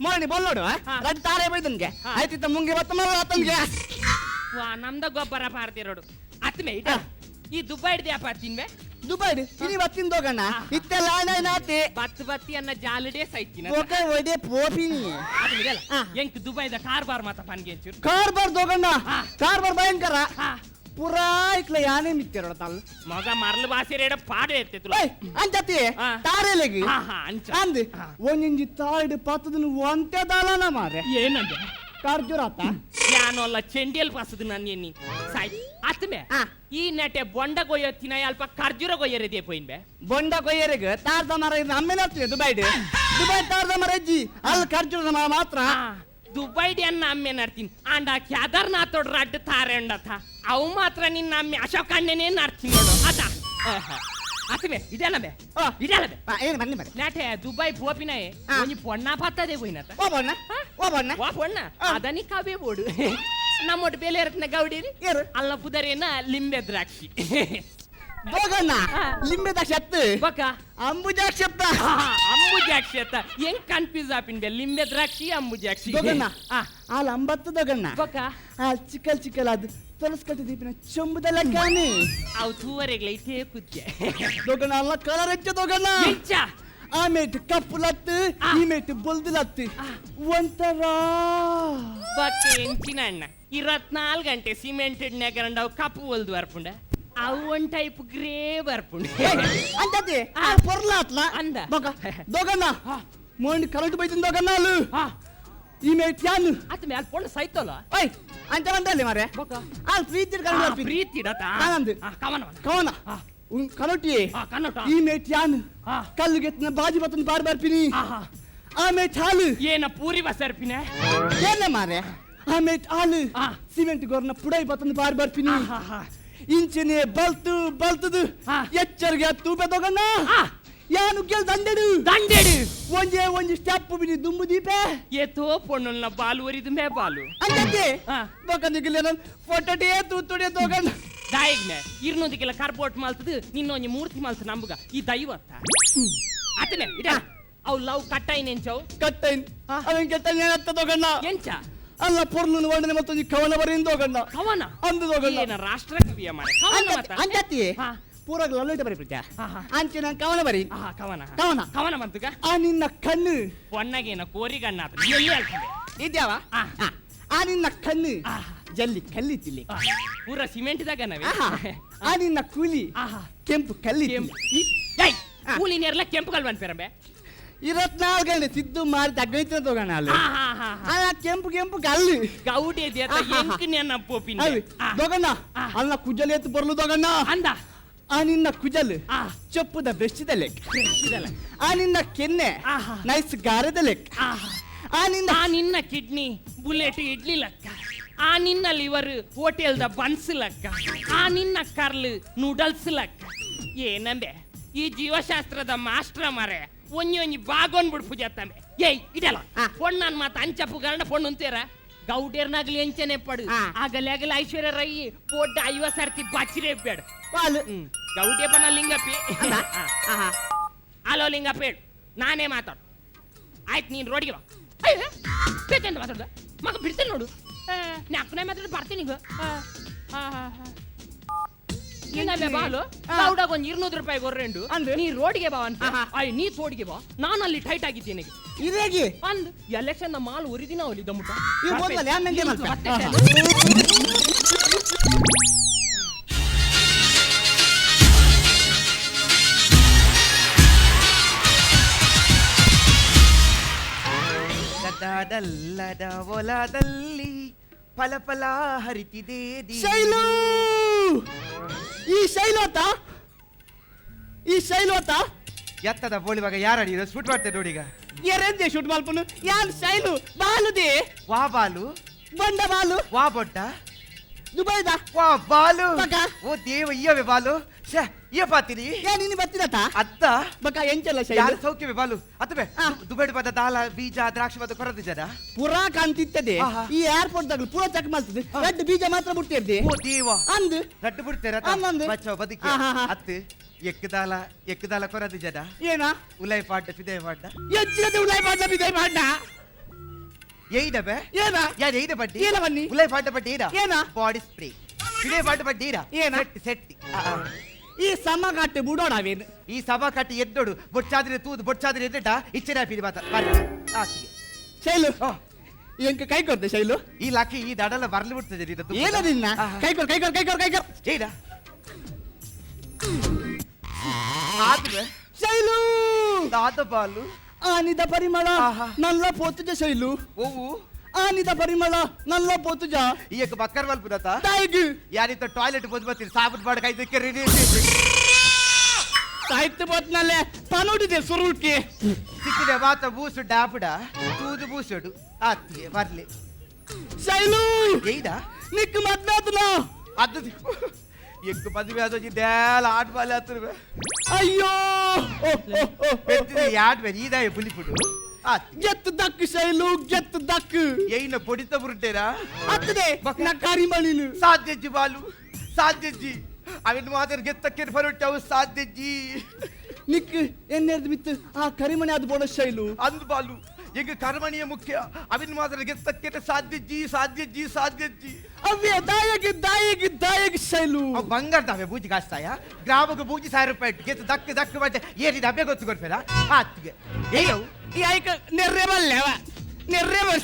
ಮೋಣಿ ಬೊಲ್ಲೋಡು ರಡ್ಡು ತಾರೆ ಬೈದನ್ಗೆ ಆಯ್ತಿತ್ತ ಮುಂಗೆ ಬತ್ತ ಮಲ್ಲ ಆತನ್ಗೆ ವಾ ನಮ್ದ ಗೊಬ್ಬರ ಪಾರ್ತಿರೋಡು ಅತ್ಮೆ ಇಡ ಈ ದುಬ್ಬ ಹಿಡ್ದೆ ಅಪ್ಪ ತಿನ್ಬೆ ದುಬೈಡ್ ಇನಿ ಬತ್ತಿನ ದೋಗಣ್ಣ ಇತ್ತೆಲ್ಲ ನಾತೆ ಬತ್ತಿ ಅನ್ನ ಜಾಲಡೆ ಸೈತಿನ ಓಕೆ ಒಡೆ ಪೋಪಿನಿ ಎಂಕ್ ದುಬೈದ ಕಾರ್ಬಾರ್ ಮಾತ ಪನ್ಗೆ ಒಂಚೂರು ಕಾರ್ಬಾರ್ ದೋಗಣ್ಣ ಕಾರ್ಬಾರ್ ಭಯಂಕರ ಪುರಾ ಇಕ್ಲ ಯಾನೇ ಮಿತ್ಯರೋಡ ತಲ್ ಮಗ ಮರ್ಲು ಬಾಸಿ ರೇಡ ಪಾಡ ಎತ್ತಿತ್ತು ಅಂಚತಿ ತಾರೆಲೆಗಿ ಅಂಚ ಅಂದ್ ಒಂಜಿಂಜಿ ತಾರ್ಡ್ ಪತ್ತದನು ಒಂತೆ ದಾಲನ ಮಾರೆ ಏನಂದೆ ಕಾರ್ಜುರಾತ ಯಾನೊಲ್ಲ ಚೆಂಡಿಯಲ್ ಪಾಸದು ನನ್ನ ಎನ್ನಿ ಸಾಯ್ ಅತ್ಮೆ ಈ ನಟೆ ಬೊಂಡ ಗೊಯ್ಯತ್ತಿನ ಅಲ್ಪ ಖರ್ಜೂರ ಗೊಯ್ಯರದೆ ಪೋಯಿನ್ಬೆ ಬೊಂಡ ಕೊಯ್ಯರಿಗೆ ತಾರ್ದ ಮರ ಇದು ಅಮ್ಮೆನ ಹತ್ತಿರ ದುಬೈಡ್ ದುಬೈ ತಾರ್ದ ಮರ ಅಜ್ಜಿ ಅಲ್ಲಿ ಖರ್ಜೂರದ ಮರ ಮಾತ್ರ ದುಬೈಡಿ ಅನ್ನ ಅಮ್ಮೆ ನಡ್ತೀನಿ ಅಂಡ ಕೇದಾರ್ನಾಥೋಡ್ ರಡ್ಡು ತಾರೆ ಉಂಡತ ಅವು ಮಾತ್ರ ನಿನ್ನ ಅಮ್ಮೆ ಅಶೋಕ್ ಅಣ್ಣನೇ ನಡ್ತೀನಿ ನೋಡು ಅದ ಅತ್ಮೆ ಇದೆಲ್ಲಬೆ ಇದೆಲ್ಲಬೆ ಏನು ಬನ್ನಿ ಬನ್ನಿ ನಾಟೆ ದುಬೈ ಪೋಪಿನೇ ಒಂಜಿ ಪೊಣ್ಣ ಪತ್ತದೆ ಪೋಯಿನತ ಓ ಬಣ್ಣ ಓ ಬಣ್ಣ ವಾ ಪೊಣ್ಣ ಅದನಿ ಕಾವೇ ಬೋಡು ನಮ್ಮೊಟ್ಟು ಬೇಲೆ ಇರತ್ನ ಗೌಡೀರಿ ಯಾರು ಅಲ್ಲ ಪುದರೇನ ಲಿಂಬೆ ದ್ರಾಕ್ಷಿ ದೋಗಣ್ಣ ಲಿಂಬೆದ ಶತ್ತು ಬಕ ಅಂಬುಜಾಕ್ಷಪ್ಪ ಅಂಬುಜಾಕ್ಷಿ ಅತ್ತ ಹೆಂಗ್ ಕನ್ಫ್ಯೂಸ್ ಆಪಿನ್ಬೆ ಲಿಂಬೆ ದ್ರಾಕ್ಷಿ ಅಂಬುಜಾಕ್ಷಿ ದೋಗಣ್ಣ ಅಲ್ಲಿ ಅಂಬತ್ತು ದೋಗಣ್ಣ ಬಕ ಚಿಕ್ಕಲ್ ಚಿಕ್ಕಲ್ ಅದು ತೊಲಸ್ಕಟ್ಟಿ ದೀಪಿನ ಚೊಂಬುದಲ್ಲ ಕಾನಿ ಅವು ತೂವರೆಗ್ಲ ಐತೆ ಕುದ್ದೆ ದೋಗಣ್ಣ ಅಲ್ಲ ಕಲರ್ ಹೆಚ್ಚ ದೋಗಣ್ಣ ಹೆಚ್ಚ ಆಮೇಟ್ ಕಪ್ಪು ಲತ್ತು ಈಮೇಟ್ ಬೊಲ್ದು ಲತ್ತು ಒಂಥರ ಬಕ್ಕೆ ಹೆಂಚಿನ ಅಣ್ಣ 24 ಗಂಟೆ ಸಿಮೆಂಟೆಡ್ ನೆಗರಂಡ ಅವು ಕಪ್ಪು ಒಲ್ದು ಬರ್ಪುಂಡ ಅವು ಒಂದ್ ಟೈಪ್ ಗ್ರೇ ಬರ್ಪುಂಡ ಅಂತತಿ ಪೊರ್ಲಾತ್ಲ ಅಂದ ಬೊಕ ದೋಗಣ್ಣ ಮೋಂಡಿ ಕರೆಂಟ್ ಬೈತಿನ ದೋಗಣ್ಣ ಅಲ್ಲು ಈಮೇಟ್ ಯಾನು ಅತ್ ಮೇಲೆ ಪೊಣ್ಣ ಸೈತಲ್ಲ ಓಯ್ ಅಂತ ಬಂದಲ್ಲಿ ಮಾರೆ ಬೊಕ ಅಲ್ಲಿ ಪ್ರೀತಿ ಕರೆಂಟ್ ಪ್ರೀತಿ ಇಡತ ನಾನಂದು ಕವನ ಕವನ ಕನೋಟಿ ಕನ್ನಡ ಈಮೇಟ್ ಯಾನು ಕಲ್ಲುಗೆತ್ತಿನ ಬಾಜಿ ಬತ್ತನ ಬಾರ್ ಬರ್ಪಿನಿ ಆಮೇಟ್ ಹಾಲು ಏನ ಪೂರಿ ಬಸರ್ಪಿನ ಏನೇ ಮಾರೆ ಆಮೇಟ್ ಹಾಲು ಸಿಮೆಂಟ್ ಗೊರ್ನ ಪುಡೈ ಬತ್ತನ ಬಾರ್ ಬರ್ಪಿನಿ ಇಂಚಿನೇ ಬಲ್ತದು ಎಚ್ಚರಿಗೆ ತೂಪೆ ತಗೊಂಡ ಯಾನು ಗೆಲ್ ದಂಡೆಡು ಒಂಜಿ ಸ್ಟೆಪ್ ಬಿನಿ ದುಂಬು ದೀಪೆ ಏತೋ ಪೊಣ್ಣುಲ್ನ ಬಾಲು ಒರಿದು ಮೇ ಬಾಲು ಅಂತೆ ಬೊಕನಿಗಿಲ್ಲ ಫೋಟೋಟೇ ತೂತುಡೆ ತಗೊಂಡ ದಾಯಿಗ್ನೆ ಇರ್ನೊಂದಿಗೆಲ್ಲ ಕಾರ್ಬೋಟ್ ಮಾಲ್ತದು ನಿನ್ನೊಂಜಿ ಮೂರ್ತಿ ಮಾಲ್ತ ನಂಬುಗ ಈ ದೈವತ್ತ ಅತನೆ ಇಡ ಅವು ಲವ್ ಕಟ್ಟೈನ್ ಎಂಚವು ಕಟ್ಟೈನ್ ಅವನ್ ಕೆಟ್ಟೈನ್ ಏನತ್ತ ತಗೊಂಡ ಎಂಚ ಅಲ್ಲ ಪೊರ್ಲು ವರ್ಣನೆ ಮತ್ತೊಂದು ಕವನ ಬರೆಯಿಂದ ತಗೊಂಡ ಕವನ ಅಂದು ತಗೊಂಡ ಏನ ರಾಷ್ಟ್ರಕವಿಯ ಮಾರೆ ಕವನ ಮತ್ತ ಅಂಜತಿ ಪೂರಾಗ ಲಲ್ಲೈತೆ ಬರಿ ಪ್ರಿಜ ಅಂಚೆ ನಾನು ಕವನ ಬರಿ ಕವನ ಬಂತುಗ ಆ ನಿನ್ನ ಕಣ್ಣು ಪೊಣ್ಣಗೇನ ಕೋರಿಗಣ್ಣ ಎಲ್ಲಿ ಆಗ್ತದೆ ಇದ್ಯಾವ ಆ ನಿನ್ನ ಕಣ್ಣು ಜಲ್ಲಿ ಕಲ್ಲಿತ್ತಿಲ್ಲಿ ಪೂರ ಸಿಮೆಂಟ್ದಾಗ ನಾವೇ ಆ ನಿನ್ನ ಕೂಲಿ ಕೆಂಪು ಕಲ್ಲಿ ಕೂಲಿ ನೇರ್ಲ ಕೆಂಪು ಕಲ್ ಬಂದ್ಪೇರಂಬೆ 24 ಗಂಟೆ ಸಿದ್ದು ಮಾಡಿ ತಗ್ಗೈತೆ ತಗೋಣ ಅಲ್ಲಿ ಕೆಂಪು ಕಲ್ಲು ಗೌಡಿ ಎಂಕನ ಪೋಪಿನ ದೊಗಣ್ಣ ಅಲ್ಲ ಕುಜಲ್ ಎತ್ತು ಬರ್ಲು ದೊಗಣ್ಣ ಅಂದ ಆ ನಿನ್ನ ಕುಜಲ್ ಚಪ್ಪುದ ಬೆಷ್ಟಿದ ಲೆಕ್ಕ ಆ ನಿನ್ನ ಕೆನ್ನೆ ನೈಸ್ ಗಾರದ ಲೆಕ್ಕ ಆ ನಿನ್ನ ಕಿಡ್ನಿ ಬುಲೆಟ್ ಇಡ್ಲಿ ಲೆಕ್ಕ ಆ ನಿನ್ನ ಲಿವರ್ ಹೋಟೆಲ್ದ ಬನ್ಸ್ ಲೆಕ್ಕ ಆ ನಿನ್ನ ಕರ್ಲ್ ನೂಡಲ್ಸ್ ಲೆಕ್ಕ ಏನಂಬೆ ಈ ಜೀವಶಾಸ್ತ್ರದ ಮಾಸ್ಟ್ರ ಮಾರೆ ಒಂಜಿ ಬಾಗೋನ್ ಬಿಡ್ ಪೂಜಾತಂಬೆ ಏಯ್ ಇದಲ್ಲ ಪೊಣ್ಣನ್ ಮಾತ ಅಂಚಪ್ಪು ಗಂಡ ಪೊಣ್ಣು ಅಂತೀರ ಗೌಡೇರ್ನಾಗ್ಲಿ ಎಂಚನೆ ಪಡು ಆಗಲಾಗಲ ಐಶ್ವರ್ಯ ರೈ ಪೋಡ್ಡ 50 ಸರ್ತಿ ಬಚ್ಚಿರೇ ಬೇಡ ಗೌಡೆ ಬನ್ನ ಲಿಂಗಪ್ಪಿ ಹಲೋ ಲಿಂಗಪ್ಪಿ ನಾನೇ ಮಾತಾಡು ಆಯ್ತು ನೀನ್ ರೋಡಿಗೆ ಬಾ ಬೇಕಂತ ಮಾತಾಡ್ದ ಮಗ ಬಿಡ್ತೇನೆ ನೋಡು ನಾಲ್ಕನೇ ಮಾತಾಡಿ ಬರ್ತೀನಿ ಈಗ ಇನ್ನೊಮ್ಮೆ ಬಾಲು ಗೌಡಾಗ ಒಂದು 200 ರೂಪಾಯಿ ಗೊರ್ರೆಂಡು ನೀ ರೋಡಿಗೆ ಬಾ ಅಂತ ನೀ ತೋಡಿಗೆ ಬಾ ನಾನು ಅಲ್ಲಿ ಟೈಟ್ ಆಗಿದ್ದೇನೆ ಇದೇಗಿ ಅಂದ್ ಎಲೆಕ್ಷನ್ ನ ಮಾಲ್ ಒರಿದಿನ ಅವಲಿ ದಮ್ಮುಟ ಗದದಲ್ಲದ ಹೊಲದಲ್ಲಿ ಫಲ ಹರಿತಿದೆ ಶೈಲು ಈ ಶೈಲೋತ ಎತ್ತದ ಬೋಳಿವಾಗ ಯಾರಡಿ ಶೂಟ್ ಮಾಡ್ತೇವೆ ನೋಡೀಗ ಎರೆಂದೆ ಶೂಟ್ ಮಲ್ಪನು ಯಾನ್ ಶೈಲು ಬಾಲುದೆ ವಾ ಬಾಲು ಬಂಡ ಬಾಲು ವಾ ಬೊಟ್ಟ ದುಬೈದ ವಾ ಬಾಲು ಮಗ. ಓ ದೇವ ಇಯ್ಯವೆ ಬಾಲು ಏ ಪಾತಿನಿ ಏ ನೀನು ಬರ್ತೀರತ್ತ ಅತ್ತ ಬಕ ಎಂಚಲ್ಲ ಯಾರು ಶೈಲು ಸೌಖ್ಯವೇ ಬಾಲು ಅತ್ತಬೆ ದುಬೈ ಬದ ದಾಲ ಬೀಜ ದ್ರಾಕ್ಷಿ ಬದ ಕೊರದ ಜನ ಪುರಾ ಕಾಣ್ತಿತ್ತದೆ ಆಹಾ. ಈ ಏರ್ಪೋರ್ಟ್ ದಾಗ ಪೂರಾ ಚೆಕ್ ಮಾಡ್ತದೆ ರೆಡ್ ಬೀಜ ಮಾತ್ರ ಬಿಡ್ತಿರ್ದಿ ಓ ದೇವ ಅಂದು ರಟ್ಟು ಬಿಡ್ತೇರ ಆಮಂದು. ಬಚ್ಚವ ಬದುಕಿ ಆಹಾಹಾ. ಅತ್ತು ಎಕ್ಕದಾಲ ಕೊರದ ಜನ ಏನ ಉಲೈ ಪಾಡ್ಡ ಫಿದೆ ಪಾಡ್ಡ ಹೆಚ್ಚಿನ ಉಳ್ಳಾಯಿ ಮಾಡ್ದ ಬಿದ್ದೈ ಮಾಡ್ದ ಏಯ್ದ ಬೆ ಏನ ಯಾರು ಏಯ್ದ ಬಡ್ಡಿ ಏನ ಬನ್ನಿ ಉಲೈ ಪಾಡ್ಡ ಬಡ್ಡಿ ಏನ ಏನ ಬಾಡಿ ಸ್ಪ್ರೇ ಫಿದೆ ಪಾಡ್ಡ ಬಡ್ಡಿ ಏನ? ಸೆಟ್ಟಿ ಈ ಸಮಗಾಟೆ ಬುಡೋಡವೇನು ಈ ಸಭಾ ಕಟ್ಟಿ ಎದ್ದೋಡು ಬೊಚ್ಚಾದ್ರೆ ತೂದು ಬೊಚ್ಚಾದ್ರೆ ಎದ್ದಟ ಇಚ್ಚರ ಫಿದೆ ಮಾತ ಬರ್ರಿ ಆತಿಗೆ ಶೈಲು ಓ ಎಂಕ ಕೈ ಕೊಡ್ತೆ ಶೈಲು ಈ ಲಾಕಿ ಈ ದಡಲ ಬರ್ಲಿ ಬಿಡ್ತದೆ ಏನ ನಿನ್ನ ಕೈ ಕೊಡ್ ಕೈ ಕೊಡ್ ಕೈ ಕೊಡ್ ಕೈ ಕೊಡ್ ಏನ ಆದ್ರೆ ಶೈಲು ದಾದ ಬಾಲು ಆನಿದ ಪರಿಮಳ ಆಹಾ. ನಲ್ಲ ಪೋತುಜ ಶೈಲು ಓವು ಆನಿದ ಪರಿಮಳ ನಲ್ಲ ಪೋತುಜ ಈ ಬಕ್ಕರ್ ಬಲ್ ಪುನತ ತಾಯಿಗೆ ಯಾರಿತ ಟಾಯ್ಲೆಟ್ ಬಂದು ಬರ್ತೀರಿ ಸಾಬೂನ್ ಬಾಡ ಕೈದಕ್ಕೆ ರೆಡಿ ಸಾಹಿತ್ಯ ಬೋತ್ನಲ್ಲೇ ಪನೋಡಿದೆ ಸುರುಳ್ಕೆ ಸಿಕ್ಕಿದೆ ಮಾತ ಬೂಸು ಡಾಪುಡ ತೂದು ಬೂಸುಡು ಆತಿಗೆ ಬರ್ಲಿ ಶೈಲು ಏಯ್ದ ನಿಕ್ ಮದ್ನಾದ್ನ ಅದು ಎಕ್ಕು ಮದುವೆ ಆದೋಜಿ ಡ್ಯಾಲ ಆಟ ಬಾಲೆ ಹತ್ತಿರ ಅಯ್ಯೋ ಯಾಡ್ ಬೇರೆ ಈದಾಯ ಪುಲಿಪುಡು ಆತಿ ಗೆತ್ತು ದಕ್ಕು ಶೈಲು ಗೆತ್ತು ದಕ್ಕು ಏಯ್ನ ಪೊಡಿತ ಬುರುಟೇರಾ ಅತ್ತದೆ ನಾ ಕಾರಿಮಳಿನು ಸಾಧ್ಯಜ್ಜಿ ಬಾಲು ಸಾಧ್ಯಜ್ಜಿ ಅವನ್ ಮಾತ್ರ ಗೆತ್ತಕ್ಕೆ ಬರುಟ್ಟವು ಸಾಧ್ಯಜ್ಜಿ ನಿಕ್ ಎನ್ನೆರ್ದು ಬಿತ್ತು ಆ ಕರಿಮಣಿ ಅದು ಬೋಡ ಶೈಲು ಅಂದ್ ಬಾಲು ಈಗ ಕರ್ಮಣಿಯ ಮುಖ್ಯ ಅವನ್ ಮಾತ್ರ ಗೆತ್ತಕ್ಕೆ ಸಾಧ್ಯಜ್ಜಿ ಸಾಧ್ಯಜ್ಜಿ ಸಾಧ್ಯಜ್ಜಿ ಅವ್ಯ ದಾಯಗಿ ಶೈಲು ಅವ್ ಬಂಗಾರದಾವೆ ಬೂಜಿ ಕಾಸ್ತಾಯ ಗ್ರಾಮಕ್ಕೆ ಬೂಜಿ 1000 ರೂಪಾಯಿ ಇಟ್ಟು ಗೆತ್ತು ದಕ್ಕ ಮತ್ತೆ ಏನಿದೆ ಹಬ್ಬೆ ಗೊತ್ತು ಕೊಡ್ತೀರಾ ಆತಿಗೆ ಏಯವು ಈ ಆಯ್ಕ ನೆರ್ರೆ ಬಲ್ಲೆವ ನೆರ್ರೆ ಬಲ್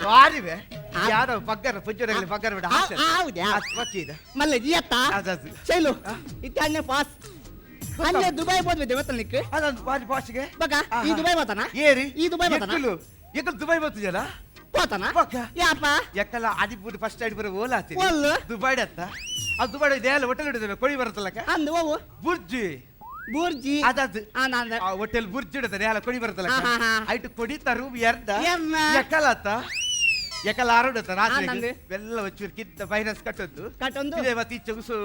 ಸಾರಿವೆ ಯಾರೋ ಬಗ್ಗರ ಪುಜ್ಜರಲ್ಲಿ ಬಗ್ಗರ ಬಿಡ ಮಲ್ಲ ಜಿಯತ್ತ ಅದದು. ಶೈಲು ಇತ್ತನ್ನೆ ಪಾಸ್ ಅಲ್ಲೇ ದುಬೈ ಬೋದ್ವಿದ್ದೆ ಗೊತ್ತ ನಿಕ್ ಅದೊಂದು ಬಾರಿ ಭಾಷೆಗೆ ಬಗ ಈ ದುಬೈ ಬತಾನ ಏರಿ ಈ ದುಬೈ ಬತಾನ ಎಕ್ಕಲು ದುಬೈ ಬರ್ತದಲ್ಲ పోతానా పక్క. యాప ಎಕ್ಕಲ್ಲ ಅಡಿಪುಡಿ ಫಸ್ಟ್ ಅಡಿಪುರ ಓಲಾತಿ ಒಲ್ಲು. ದುಬೈ ಅತ್ತ ಅದು ದುಬೈ ದೇಹಲ ಹೋಟೆಲ್ ಇಡದೆ ಕೊಡಿ ಬರುತ್ತಲ್ಲಕ ಅಂದು ಓವು ಬುರ್ಜಿ ಬೂರ್ಜಿ ಅದದು ಆನಂದ ಆ ಹೋಟೆಲ್ ಬುರ್ಜಿ ಇಡದೆ ದೇಹಲ ಕೊಡಿ ಬರುತ್ತಲ್ಲಕ ಹಾ, ಹಾ, ಹಾ. ಐಟು ಕೊಡಿತ ರೂಮ್ ಎರ್ದ ಎಮ್ಮ. ಎಕ್ಕಲ್ಲ ಅತ್ತ ಎಕ್ಕಲ್ಲ ಆರೋಡತ್ತ ರಾತ್ರಿ ಆನಂದ್. ಬೆಲ್ಲ ವಚ್ಚೂರು ಕಿತ್ತ ವೈರಸ್ ಕಟ್ಟೊಂದು ಕಟ್ಟೊಂದು ಇದೇ ಮತ್ತೆ ಚಗುಸು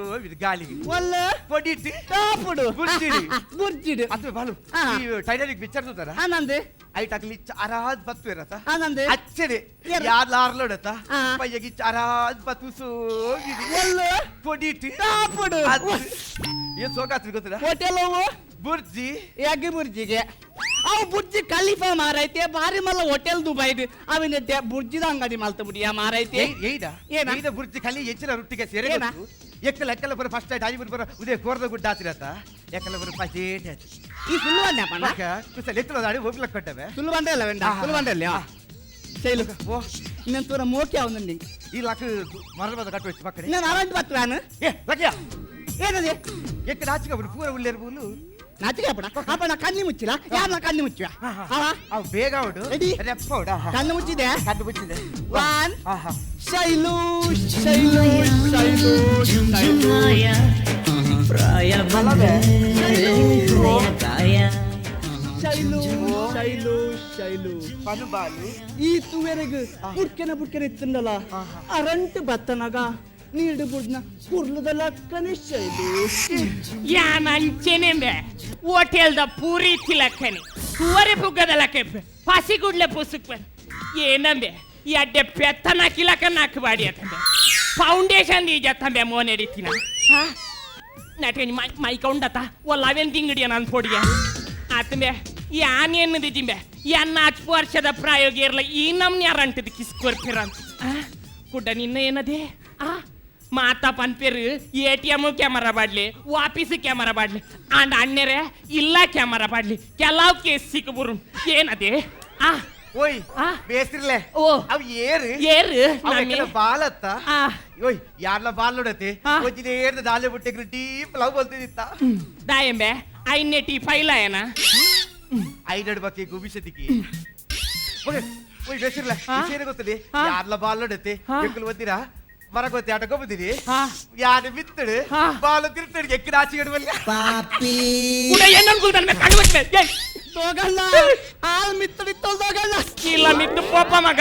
ಗಾಳಿಗೆ ಒಲ್ಲು పొడిటి టాపుడు బుర్జిడి. బుర్జిడు అసలు వాళ్ళు ఆ. ఈ టైటానిక్ పిక్చర్ చూస్తారా ఆనంద్ అయి టక్లి అరాజ్ బత్తు రత ఆనంద్ అచ్చడే ఎర్ర. యార్లార్లో డత ఆ. పయ్యకి అరాజ్ బత్తు సో ఒల్లు పొడిటి టాపుడు ఏ సోకాత్రి ಗೊತ್ತದ ಹೋಟೆಲ್ ಅವು బుర్జి ಎಗ್ ಬುರ್ಜಿಗೆ ಅವು ಬುರ್ಜಿ ಖಲೀಫಾ ಮಾರೈತೆ ಬಾರಿ ಮಲ್ಲ ಹೋಟೆಲ್ ದುಬೈದು ಅವಿನ ಬುರ್ಜಿದ ಅಂಗಡಿ ಮಲ್ತ ಬಿಡಿಯ ಮಾರೈತೆ ಏಯ್ದ ಏನ? ಏಯ್ದ ಬುರ್ಜಿ ಖಾಲಿ ಹೆಚ್ಚಿನ ರೊಟ್ಟಿಗೆ ಸೇರೆ ಏನ? ಎಕ್ಕಲ ಎಕ್ಕಲ ಬರ ಫಸ್ಟ್ ಟೈಮ್ ಆಗಿ ಬರ ಉದೇ ಕೋರ್ದ ಗುಡ್ಡ ಆತಿರತ ಎಕ್ಕಲ ಬರ ಪಜೇಟ್ ಆತಿ ಈ ಸುಳ್ಳು ಅಣ್ಣಪ್ಪಣ್ಣ ಪಕ್ಕ ಕುಸಲ ಎಕ್ಕಲ ದಾಡಿ ಹೋಗ್ಲಕ್ ಕೊಟ್ಟವೆ ಸುಳ್ಳು ಬಂದ್ರೆ ಅಲ್ಲ ವೆಂಡ ಆಹಾ. ಸುಳ್ಳು ಬಂದ್ರೆ ಅಲ್ಲ ಶೈಲು ಓ ಇನ್ನೊಂದು ಮೋಕೆ ಅವನಲ್ಲಿ ಈ ಲಾಕ್ ಮರದ ಕಟ್ಟು ವೆಚ್ಚ ಪಕ್ಕಡೆ ನಾನು ಅರಂಟ್ ಬತ್ತು ನಾನು ಏ ಲಕ್ಯ ಏನದೆ ಎಕ್ಕ ನಾಚಿಕ ಬರು ಪೂರ ಉಳ್ಳೇರು ಬೂಲು ನಾಚಿಕೆ ಅಪ್ಪಣ ಅಪ್ಪಣ ಕಣ್ಣಿ ಮುಚ್ಚಿಲ್ಲ ಯಾರನ್ನ ಕಣ್ಣಿ ಮುಚ್ಚುವ ಅವ ಅವ್ ಬೇಗ ಅವಡು Ready? ರೆಪ್ಪ ಅವಡ ಕಣ್ಣು ಮುಚ್ಚಿದೆ ಕದ್ದು ಬಿಟ್ಟಿದೆ ಒನ್ ಆಹಾ ಶೈಲು ಶೈಲು ಶೈಲು ಶೈಲು ಶೈಲು ಶೈಲು ಶೈಲು ಪನು ಬಾಲು ಈ ತುವೆರೆಗ್ ಬುಡ್ಕೆನ ಇತ್ತಂದಲ್ಲ ಅರಂಟ್ ಬತ್ತನಗ ನೀಡು ಬುಡ್ನ ಕುರ್ಲದಲ್ಲ ಶೈಲು ಯಾನಂಚೆನೆಂಬೆ ಹೋಟೆಲ್ದ ಪೂರಿ ತಿಲಕ್ಕನಿ ಹೂವರೆ ಬುಗ್ಗದ ಲಕ್ಕೆ ಪಸಿಗುಡ್ಲೆ ಪುಸುಕ್ ಏನಂಬೆ ಎಡ್ಡೆ ಪೆತ್ತನ ಕಿಲಕ ನಾಕ್ ಬಾಡಿ ಅತ್ತಂಬೆ ಫೌಂಡೇಶನ್ ಈ ಜತ್ತಂಬೆ ಮೋನೆಡಿತಿನ ನಟೇನಿ ಮೈ ಕೌಂಡತ ಒಲ್ಲಾವೇನ್ ತಿಂಗಡಿಯ ನಾನು ಫೋಡಿಗೆ ಆತಂಬೆ ಯಾನ್ ಎನ್ನದಿದ್ದಿಂಬೆ ಎನ್ನ 4 ವರ್ಷದ ಪ್ರಾಯೋಗ ಇರಲ್ಲ ಈ ನಮ್ನ ಯಾರಂಟದ ಕಿಸ್ಕೊರ್ಪಿರಂತ ಕುಡ್ಡ ನಿನ್ನ ಏನದೆ ಮಾತಾ ಪನ್ಪೇರು ATM ಕ್ಯಾಮರಾ ಬಾಡ್ಲಿ ವಾಪೀಸ್ ಕ್ಯಾಮರಾ ಬಾಡ್ಲಿ ಅಂಡ್ ಅಣ್ಣೆರೆ ಇಲ್ಲ ಕ್ಯಾಮರಾ ಬಾಡ್ಲಿ ಕೆಲವು ಕೇಸ್ ಸಿಕ್ಕಬುರು ಏನದೆ ಓಯ್ ಆ. ಬೇಸ್ರಿಲೆ ಓ. ಅವ್ ಏರು ಏರು ಅವ್ ನಮ್ಮೆ. ಎಕ್ಕಲ ಬಾಲತ್ತ ಆ. ಓಯ್ ಯಾರ್ಲ ಬಾಲ್ ನೋಡತಿ ಆ. ಒಜ್ಜಿನ ಏರ್ದ ದಾಲೆ ಬುಟ್ಟೆಗ್ರಿ ಡೀಪ್ ಲವ್ ಬಲ್ತಿದಿತ್ತ ದಾಯಂಬೆ ಐನೆಟಿ ಫೈಲ ಏನ ಐಡಡ್ ಬಕ್ಕೆ ಗುಬಿಸತಿಕಿ ಓಯ್ ಓಯ್ ಬೇಸ್ರಿಲೆ ಆ. ವಿಷಯ ಗೊತ್ತಲಿ ಆ. ಯಾರ್ಲ ಬಾಲ್ ನೋಡತಿ ಆ. ಎಕ್ಕಲು ಬಂದಿರಾ ಮರಗೊತ್ತಿ ಆಟ ಗೊಬ್ಬದಿರಿ ಆ. ಯಾರು ಬಿತ್ತಡು ಆ. ಬಾಲ್ ತಿರುತ್ತಡಿ ಎಕ್ಕಿ ಆಚೆ ಇಡಬಲ್ಲ ಕೂಡ ಏನಂಗೂ ನನ್ನ ಕಳುವಕ್ಕೆ ತೋಗಲ್ಲ ಆಲ್ ಮಿತ್ತಡಿ ತೋಗಲ್ಲ ಇಲ್ಲ ಮಿತ್ತು ಪೋಪ ಮಗ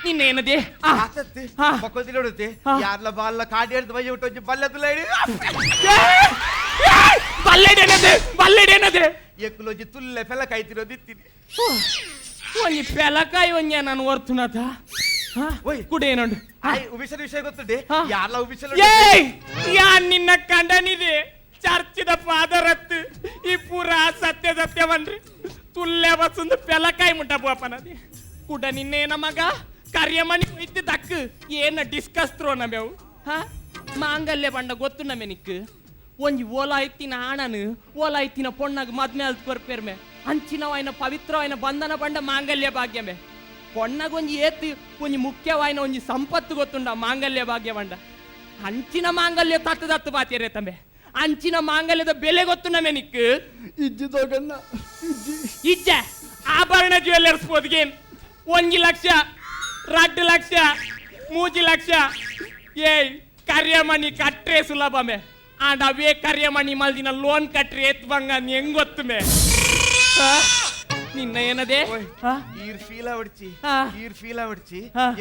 ನಿನ್ನೇನದೆ ಆತತ್ತೆ ಮಕ್ಕಳು ನೋಡುತ್ತೆ ಯಾರ್ಲ ಬಾಲ್ಲ ಕಾಡಿ ಹಿಡ್ದು ಬೈ ಒಟ್ಟು ಬಲ್ಲೆ ತುಲೇಡಿ ಬಲ್ಲೆಡೇನದೆ ಎಕ್ಕುಲೊಂಜಿ ತುಲ್ಲೆ ಫೆಲ ಕಾಯ್ತಿರೋದಿತ್ತೀನಿ ಒಂಜಿ ಪೆಲಕಾಯಿ ಒಂಜ ನಾನು ಹೊರ್ತುನತ ಕುಡೇನೊಂಡು ಉಬಿಸಲ ವಿಷಯ ಗೊತ್ತುಂಟೆ ಯಾರ್ಲ ಉಬಿಸಲ ಏಯ್ ಯಾನ್ ನಿನ್ನ ಕಂಡನಿದೆ ಚರ್ಚಿದ ಪಾದರತ್ತು ಈ ಪೂರ ಸತ್ಯ ಸತ್ಯವನ್ರಿ ತುಲ್ಲೆ ಬಸ್ಸೊಂದು ಪೆಲಕಾಯಿ ಮುಟ್ಟ ಬೋಪನದಿ ಕುಡ ನಿನ್ನೇನ ಮಗ ಕರ್ಯಮಣಿ ಇದ್ದು ತಕ್ಕ ಏನ ಡಿಸ್ಕಸ್ ತ್ರೋ ನಮ್ಯವು ಮಾಂಗಲ್ಯ ಬಂಡ ಗೊತ್ತು ನಮೆ ನಿಕ್ ಒಂಜಿ ಓಲ ಎತ್ತಿನ ಆಣನು ಓಲ ಎತ್ತಿನ ಪೊಣ್ಣಗ ಮದ್ಮೆ ಅಲ್ತ್ ಕೊರ್ಪೇರ್ಮೆ ಅಂಚಿನವಾಯಿನ ಪವಿತ್ರವಾಯಿನ ಬಂಧನ ಬಂಡ ಮಾಂಗಲ್ಯ ಭಾಗ್ಯಮೆ ಪೊಣ್ಣಗ ಒಂಜಿ ಏತ್ ಒಂಜಿ ಮುಖ್ಯವಾಯಿನ ಒಂಜಿ ಸಂಪತ್ತು ಗೊತ್ತುಂಡ ಮಾಂಗಲ್ಯ ಭಾಗ್ಯ ಬಂಡ ಅಂಚಿನ ಮಾಂಗಲ್ಯ ತತ್ತು ಬಾತಿಯರೆ ತಮ್ಮೆ ಅಂಚಿನ ಮಾಂಗಲ್ಯದ ಬೆಲೆ ಗೊತ್ತು ನಮೆ ನಿಕ್ ಇಜ್ಜಿದೋಗಣ್ಣ ಇಜ್ಜ ಆಭರಣ ಜ್ಯುವೆಲ್ಲರ್ಸ್ ಪೋದ್ಗೇನ್ 1 ಲಕ್ಷ 2 ಲಕ್ಷ 3 ಲಕ್ಷ ಏಯ್ ಕರ್ಯಮಣಿ ಕಟ್ರೆ ಸುಲಭಮೆ ಆಂಡ್ ಅವೇ ಕರ್ಯಮಣಿ ಮಲ್ದಿನ ಲೋನ್ ಕಟ್ರೆ ಎತ್ವಂಗ ಹೆಂಗ್ ಗೊತ್ತುಮೆ ನಿನ್ನ ಏನದೆ ಈರ್ ಫೀಲ ಹೊಡ್ಚಿ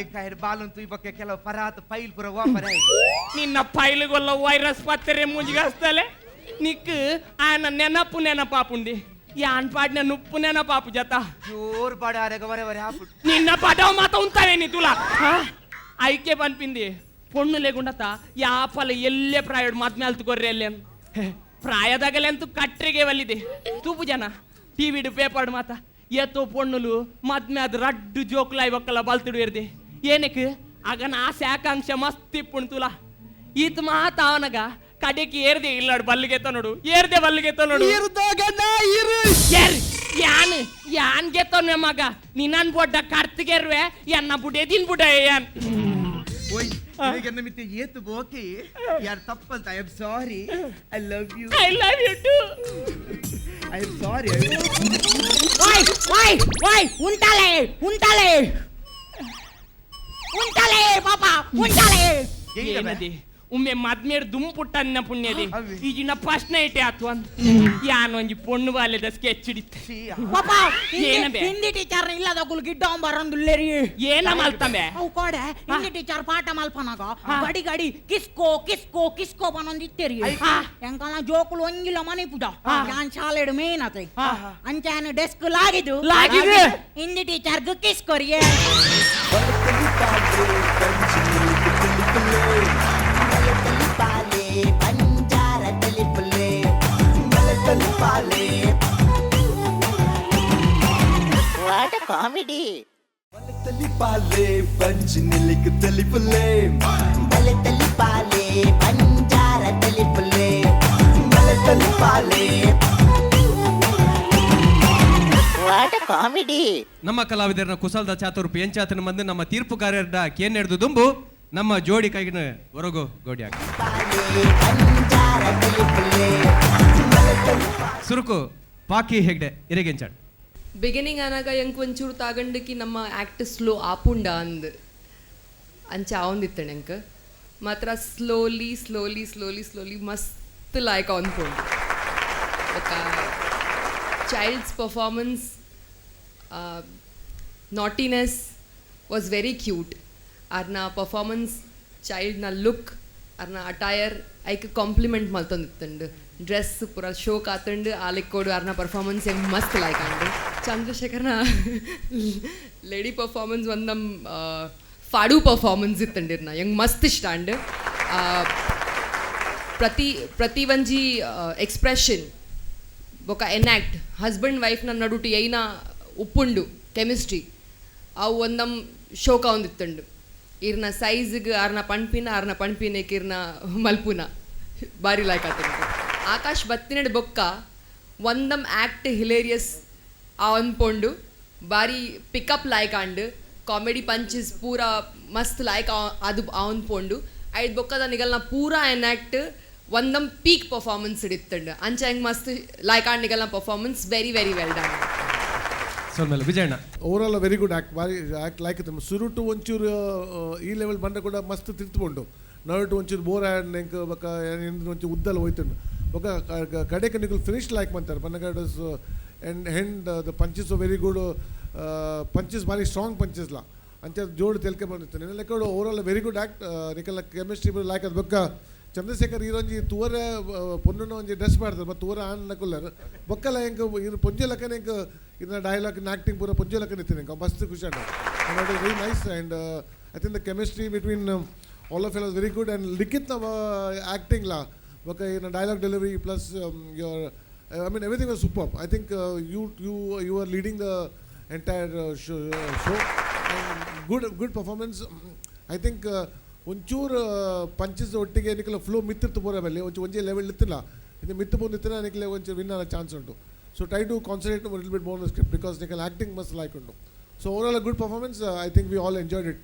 ಎಂಕಾಯರ್ ಬಾಲಂತು ಈ ಬಗ್ಗೆ ಕೆಲವು ಪರಾತ್ ಫೈಲ್ ಪುರ ವಾಪರ ನಿನ್ನ ಫೈಲ್ಗೊಲ್ಲ ವೈರಸ್ ಪತ್ತರೆ ಮುಜಿಗಸ್ತಲೆ ನಿಕ್ ಆನ ನೆನಪಾಪುಂಡಿ ಯಾನ್ ಪಾಡ್ನ ನುಪ್ಪು ನೆನಪಾಪು ಜತ ಜೋರ್ ಬಡಾರೆಗ ವರೆ ಹಾಪು నిన్న పడవ మాత ఉంటావేని తులా ఐకే పనిపింది పొన్ను లేకుండత యాపల ఎల్లే ప్రాయుడు మద్మెల్తు గొర్రెల్లేన్ ప్రాయదగలెంతు కట్రిగే వల్లిది తూపు జన టీవీడు పేపర్డు మాత ఏతో పొన్నులు మద్మెద రడ్డు జోకులాయి ఒక్కల బల్తుడు ఎర్ది ఏనకు అగన ఆశాకాంక్ష మస్తిప్పుడు తులా ఈత మాత అవనగా ಕಡೆಗೆ ಏರ್ದೆ ಇಲ್ಲಾಡು ಬಲ್ಲಿಗೆತ್ತನೋಡು ಏರ್ದೆ ಬಲ್ಲಿಗೆತ್ತನೋಡು ಯಾನ್ ಯಾನ್ ಗೆತ್ತೋನ್ ಮಗ ನಿನ್ನನ್ ಬೊಡ್ಡ ಕರ್ತಿಗೆರ್ವೆ ಎನ್ನ ಬುಡೆ ದಿನ್ ಬುಡ ಯಾನ್ ಓಯ್ ಇದನ್ನ ಮಿತ್ತೆ ಏತು ಬೋಕೆ ಯಾರ್ ತಪ್ಪಂತ I am sorry I love you too I am sorry ఓయ్ ఉంటాలే పాపా ఉంటాలే ಏನది ಒಮ್ಮೆ ಮದ್ಮೇಡ್ ದುಂಪುಟ್ಟನ್ನ ಪುಣ್ಯದಿ ಈಜಿನ ಪ್ರಶ್ನೆ ಇಟ್ಟೆ ಆತು ಅಂತ ಯಾನ್ ಒಂಜಿ ಪೊಣ್ಣು ಬಾಲ್ಯದ ಸ್ಕೆಚ್ ಹಿಡಿತ ಪಾಪಾ ಏನಬೆ ಹಿಂದಿ ಟೀಚರ್ ಇಲ್ಲದ ಗುಲ್ ಗಿಡ್ಡ ಬರಂದುಲ್ಲೇರಿ ಏನ ಮಲ್ತಂಬೆ ಅವು ಕೋಡೆ ಹಿಂದಿ ಟೀಚರ್ ಪಾಠ ಮಲ್ಪನಾಗ ಗಡಿ ಗಡಿ ಕಿಸ್ಕೋ ಬನೊಂದಿತ್ತೇರಿ ಎಂಕಲ ಜೋಕುಲು ಒಂಗಿಲ ಮನಿ ಪುಜ ಯಾನ್ ಶಾಲೆಡ್ ಮೇನ್ ಆತೈ ಅಂಚಾನ ಡೆಸ್ಕ್ ಲಾಗಿದು ಹಿಂದಿ ಟೀಚರ್ ಗ ಕಿಸ್ಕೋರಿಯೇ పంజార తెలిపులే వాట్ కామెడీ పాలే పంచి నిలికి తెలిపులే బలతలి పాలే పంజార తెలిపులే పాలే ವಾಟ್ ಕಾಮಿಡಿ ನಮ್ಮ ಕಲಾವಿದರನ್ನ ಕುಶಲದ ಚಾತುರ್ಪಿ ಎಂಚಾತನ ಮಂದಿ ನಮ್ಮ ತೀರ್ಪುಗಾರರ ಕೇನ್ ನಡೆದು ದುಂಬು ನಮ್ಮ ಜೋಡಿ ಕೈಗಿನ ಹೊರಗು ಗೋಡಿ ಹಾಕಿ ಸುರುಕು ಪಾಕಿ ಹೆಗ್ಡೆ ಇರೆಗೆಂಚಾಡ್ ಬಿಗಿನಿಂಗ್ ಅನಾಗ ಎಂಕ್ ಒಂಚೂರು ತಾಗಂಡಕಿ ನಮ್ಮ ಆಕ್ಟ್ ಸ್ಲೋ ಆಪುಂಡ ಅಂದ್ ಅಂಚ ಆವಂದಿತ್ತಣ ಎಂಕ್ ಮಾತ್ರ ಸ್ಲೋಲಿ ಮಸ್ತ್ ಲಾಯ್ಕ್ ಅನ್ಕೊಂಡು ఒక childs performance naughtiness was very cute ಅರ್ನ ಪರ್ಫಾರ್ಮೆನ್ಸ್ ಚೈಲ್ಡ್ನ ಲುಕ್ ಅರ್ನ ಅಟೈರ್ ಐಕ್ ಕಾಂಪ್ಲಿಮೆಂಟ್ ಮಲ್ತೊಂದಿತ್ತಂಡು ಡ್ರೆಸ್ ಪೂರ ಶೋಕ್ ಆತಂಡು ಆಲಿಕ್ಕೋಡು ಅರ್ನ ಪರ್ಫಾರ್ಮೆನ್ಸ್ ಹೆಂಗೆ ಮಸ್ತ್ ಲೈಕ್ ಅಂಡು ಚಂದ್ರಶೇಖರ್ನ ಲೇಡಿ ಪರ್ಫಾರ್ಮೆನ್ಸ್ ಒಂದು ನಮ್ಮ ಫಾಡು ಪರ್ಫಾರ್ಮೆನ್ಸ್ ಇತ್ತಂಡಿರ್ನ ಹೆಂಗೆ ಮಸ್ತ್ ಇಷ್ಟ ಅಂಡು ಪ್ರತಿ ಒಂಜಿ ಎಕ್ಸ್ಪ್ರೆಷನ್ ఒక ఎనాక్ట్ హస్బెండ్ వైఫ్ నడుటు అయిన ఉప్పుండు కెమిస్ట్రీ అವು ಒಂದಮ್ ಶೋಕ ಒಂದಿತ್ತಂಡು ಇರ್ನ ಸೈಜ್ಗೆ ಆರ್ನ ಪಣ್ಪಿನಕ್ಕೆ ಇರ್ನ ಮಲ್ಪುನ ಬಾರಿ ಲೈಕ್ ಆತಂಡು ಆಕಾಶ್ ಬತ್ತಿನಡು ಬೊಕ್ಕ ಒಂದಮ್ ಆ್ಯಕ್ಟ್ ಹಿಲೇರಿಯಸ್ ಅನ್ಪೊಂಡು ಬಾರಿ ಪಿಕಪ್ ಲೈಕ್ ಅಂಡು ಕಾಮಿಡಿ ಪಂಚಸ್ ಪೂರ ಮಸ್ತ್ ಲೈಕ್ ಅದು ಅನ್ಪೊಂಡು ಐದು ಬೊಕ್ಕದ ನಿಗಲ್ನ ಪೂರ ಎನಾಕ್ಟ್ ಒಂದಮ್ ಪೀಕ್ ಪರ್ಫಾರ್ಮೆನ್ಸ್ ಇಡಿತ್ತಂಡು ಅಂಚ ಹೆಂಗೆ ಮಸ್ತ್ ಲೈಕ್ ಆಂಡ್ ನಿಗಲ್ನ ಪರ್ಫಾರ್ಮೆನ್ಸ್ ವೆರಿ ವೆಲ್ ಡನ್ ಸೋಲ್ಮೇಲೆ ವಿಜಯಣ್ಣ ಓವರಾಲ್ ವೆರಿ ಗುಡ್ ಆ್ಯಕ್ಟ್ ಬಾರಿ ಆ್ಯಕ್ಟ್ ಲೈಕ್ ಸುರು ಟು ಒಂಚೂರು ಈ ಲೆವೆಲ್ ಬಂದ ಕೂಡ ಮಸ್ತ್ ತಿರ್ತ್ಕೊಂಡು ನಡು ಒಂಚೂರು ಬೋರ್ ಆ್ಯಂಡ್ ಎಂಕ್ ಬೊಕ್ಕ ಒಂಚೂರು ಉದ್ದಲ್ಲ ಹೋಯ್ತಂಡು ಬೊಕ್ಕ ಕಡೆಗೆ ನಿಗಲ್ ಫಿನಿಶ್ ಲೈಕ್ ಮಾಡ್ತಾರೆ ಪನ್ನಗಡಸ್ ಆ್ಯಂಡ್ ಹೆಂಡ್ the punches very good punches ಭಾರಿ ಸ್ಟ್ರಾಂಗ್ ಪಂಚಸ್ಲ ಅಂಚ ಜೋಡು ತೆಲ್ಕೆ ಬಂದಿತ್ತು ನಿನ್ನ ಲೆಕ್ಕ ಓವರಾಲ್ ವೆರಿ ಗುಡ್ ಆ್ಯಕ್ಟ್ ನಿಕಲ್ಲ ಕೆಮಿಸ್ಟ್ರಿ ಲೈಕ್ ಅದು ಬೊಕ್ಕ ಚಂದ್ರಶೇಖರ್ ಈರೊಂಜಿ ತೂವರ ಪೊಣ್ಣನ ಒಂಜಿ ಡ್ರೆಸ್ ಮಾಡ್ತಾರೆ ಮತ್ತು ತೂವರ ಆನ್ ನಕುಲ್ಲರ್ ಬೊಕ್ಕಲ ಹೆಂಗೆ ಇದು ಪೊಂಜೆ ಲೆಕ್ಕನ ಹೆಂಗೆ ಇದನ್ನ ಡೈಲಾಗ್ ಆ್ಯಕ್ಟಿಂಗ್ ಪೂರ ಪೊಂಜೆ ಲೆಕ್ಕ ನಿಂತೀನಿ ಹೆಂಗೆ ಮಸ್ತ್ ಖುಷಿ ಆಟ very nice and I think the chemistry between all of it was very good and Likit na acting la okay in a dialogue delivery plus your I mean everything was superb. I think you were leading the entire show and good performance. I think onchur punches ottige enikala flow mittirtu pora belle onje level ittilla inde mittu bonditna enikale onje win ala chance untu, so try to concentrate a little bit more on the script because enikala acting must like untu. So overall a good performance. I think we all enjoyed it.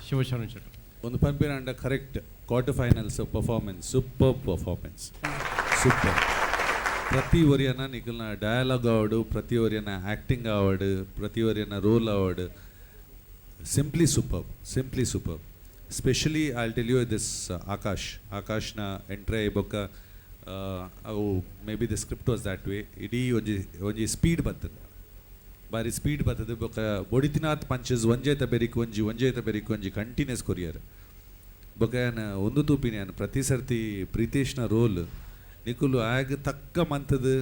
Shivasharana Shetty ಒಂದು ಪಂಪಿನ correct quarter finals performance super performance super. ಪ್ರತಿ ಒರಿಯನ ನಿಖಲ್ನ dialog ಆವಡು, ಪ್ರತಿ ಒರಿಯನ acting ಆವಡು, ಪ್ರತಿ ಒರಿಯನ role ಆವಡು simply super. Specially I tell you this ಆಕಾಶ್ನ ಎಂಟ್ರೆ ಬೊಕ್ಕ ಅವು may be the script was that way. ಇಡೀ ಒಂಜಿ ಸ್ಪೀಡ್ ಬರ್ತದೆ, ಬಾರಿ ಸ್ಪೀಡ್ ಬರ್ತದೆ. ಬೊಕ್ಕ ಬೊಡಿತಿನಾಥ್ ಪಂಚಸ್ ಒಂಜೇತ ಬೆರಿಕೊಂಜಿ ಕಂಟಿನ್ಯೂಸ್ ಕೊರಿಯರ್ ಬೊಕ್ಕ ಏನು ಒಂದು ತೂಪಿನಿ ಏನು ಪ್ರತಿ ಸರ್ತಿ ಪ್ರೀತೇಶ್ನ ರೋಲ್ ನಿಕುಲು ಆಗ ತಕ್ಕ ಮಂತದು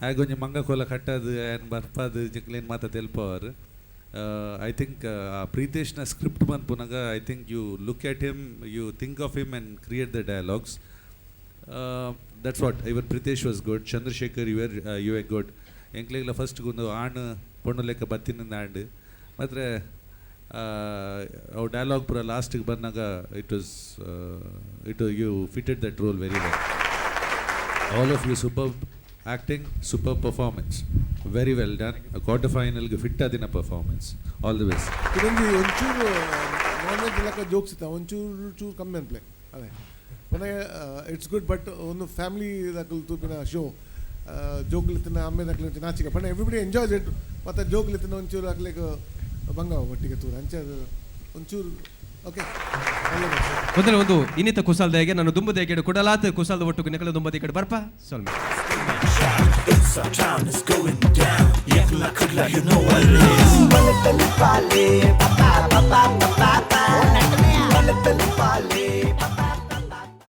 ಆಗ ಒಂಜಿ ಮಂಗ ಕೊಲ ಕಟ್ಟದು ಏನು ಬರ್ಪದು ಜಿಕ್ಲೇನು ಮಾತ ತೆಲ್ಪವರು. ಐ ಥಿಂಕ್ ಆ ಪ್ರೀತೇಶ್ನ ಸ್ಕ್ರಿಪ್ಟ್ ಬಂದ್ಪುನಾಗ I think you look at him, you think of him and create the dialogues. That's what even Preetesh was good. Chandrashekar you are good. ಎಂಕ್ಲೆಗ್ಲ ಫಸ್ಟ್ ಒಂದು ಆಣ್ ಪೊಣ್ಣು ಲೆಕ್ಕ ಬತ್ತಿನಿಂದ ಆಂಡ್ ಮತ್ತು ಅವು ಡೈಲಾಗ್ ಪೂರ ಲಾಸ್ಟಿಗೆ ಬಂದಾಗ it you fitted that role very well. All of you super acting, super performance, very well done. Quarter ಫೈನಲ್ಗೆ ಫಿಟ್ ಆದಿನ ಪರ್ಫಾರ್ಮೆನ್ಸ್. All the best. ಇದೊಂದು ಒಂಚೂರು ನಾನ್ ವೆಜ್ ಲೆಕ್ಕ ಜೋಕ್ಸ್ ಇತ್ತ, ಒಂಚೂರು ಕಮ್ಮಿ ಅನ್ಪ್ಲೆ ಅದೇ ಮನೆಗೆ ಇಟ್ಸ್ ಗುಡ್. ಬಟ್ ಒಂದು ಫ್ಯಾಮಿಲಿ ದಾಖಲು ತೂಪಿನ ಶೋ ಜೋಕ್ಲಿತ್ತಿನ ಅಮ್ಮೆ ದಾಖಲೆ ನಾಚಿಕೆ ಪಣ ಎವ್ರಿಬಡಿ ಎಂಜಾಯ್ಸ್ ಇಟ್. ಮತ್ತು ಜೋಕ್ಲಿತ್ತಿನ ಒಂಚೂರು ಹಾಕ್ಲಿಕ್ಕೆ ಬಂಗ ಒಟ್ಟಿಗೆ ತೂರು ಅಂಚೆ ಒಂಚೂರು ಓಕೆ. ಮೊದಲ ಒಂದು ಇನ್ನಿತ ಕುಸಾಲ್ದಾಗೆ ನಾನು ದುಂಬದ ಕಡೆ ಕೊಡಲಾತ ಕುಸಾಲ್ದ ಒಟ್ಟು ನೆಕಲ ದುಂಬದ ಕಡೆ ಬರ್ಪ ಸ್ವಲ್ಪ Pale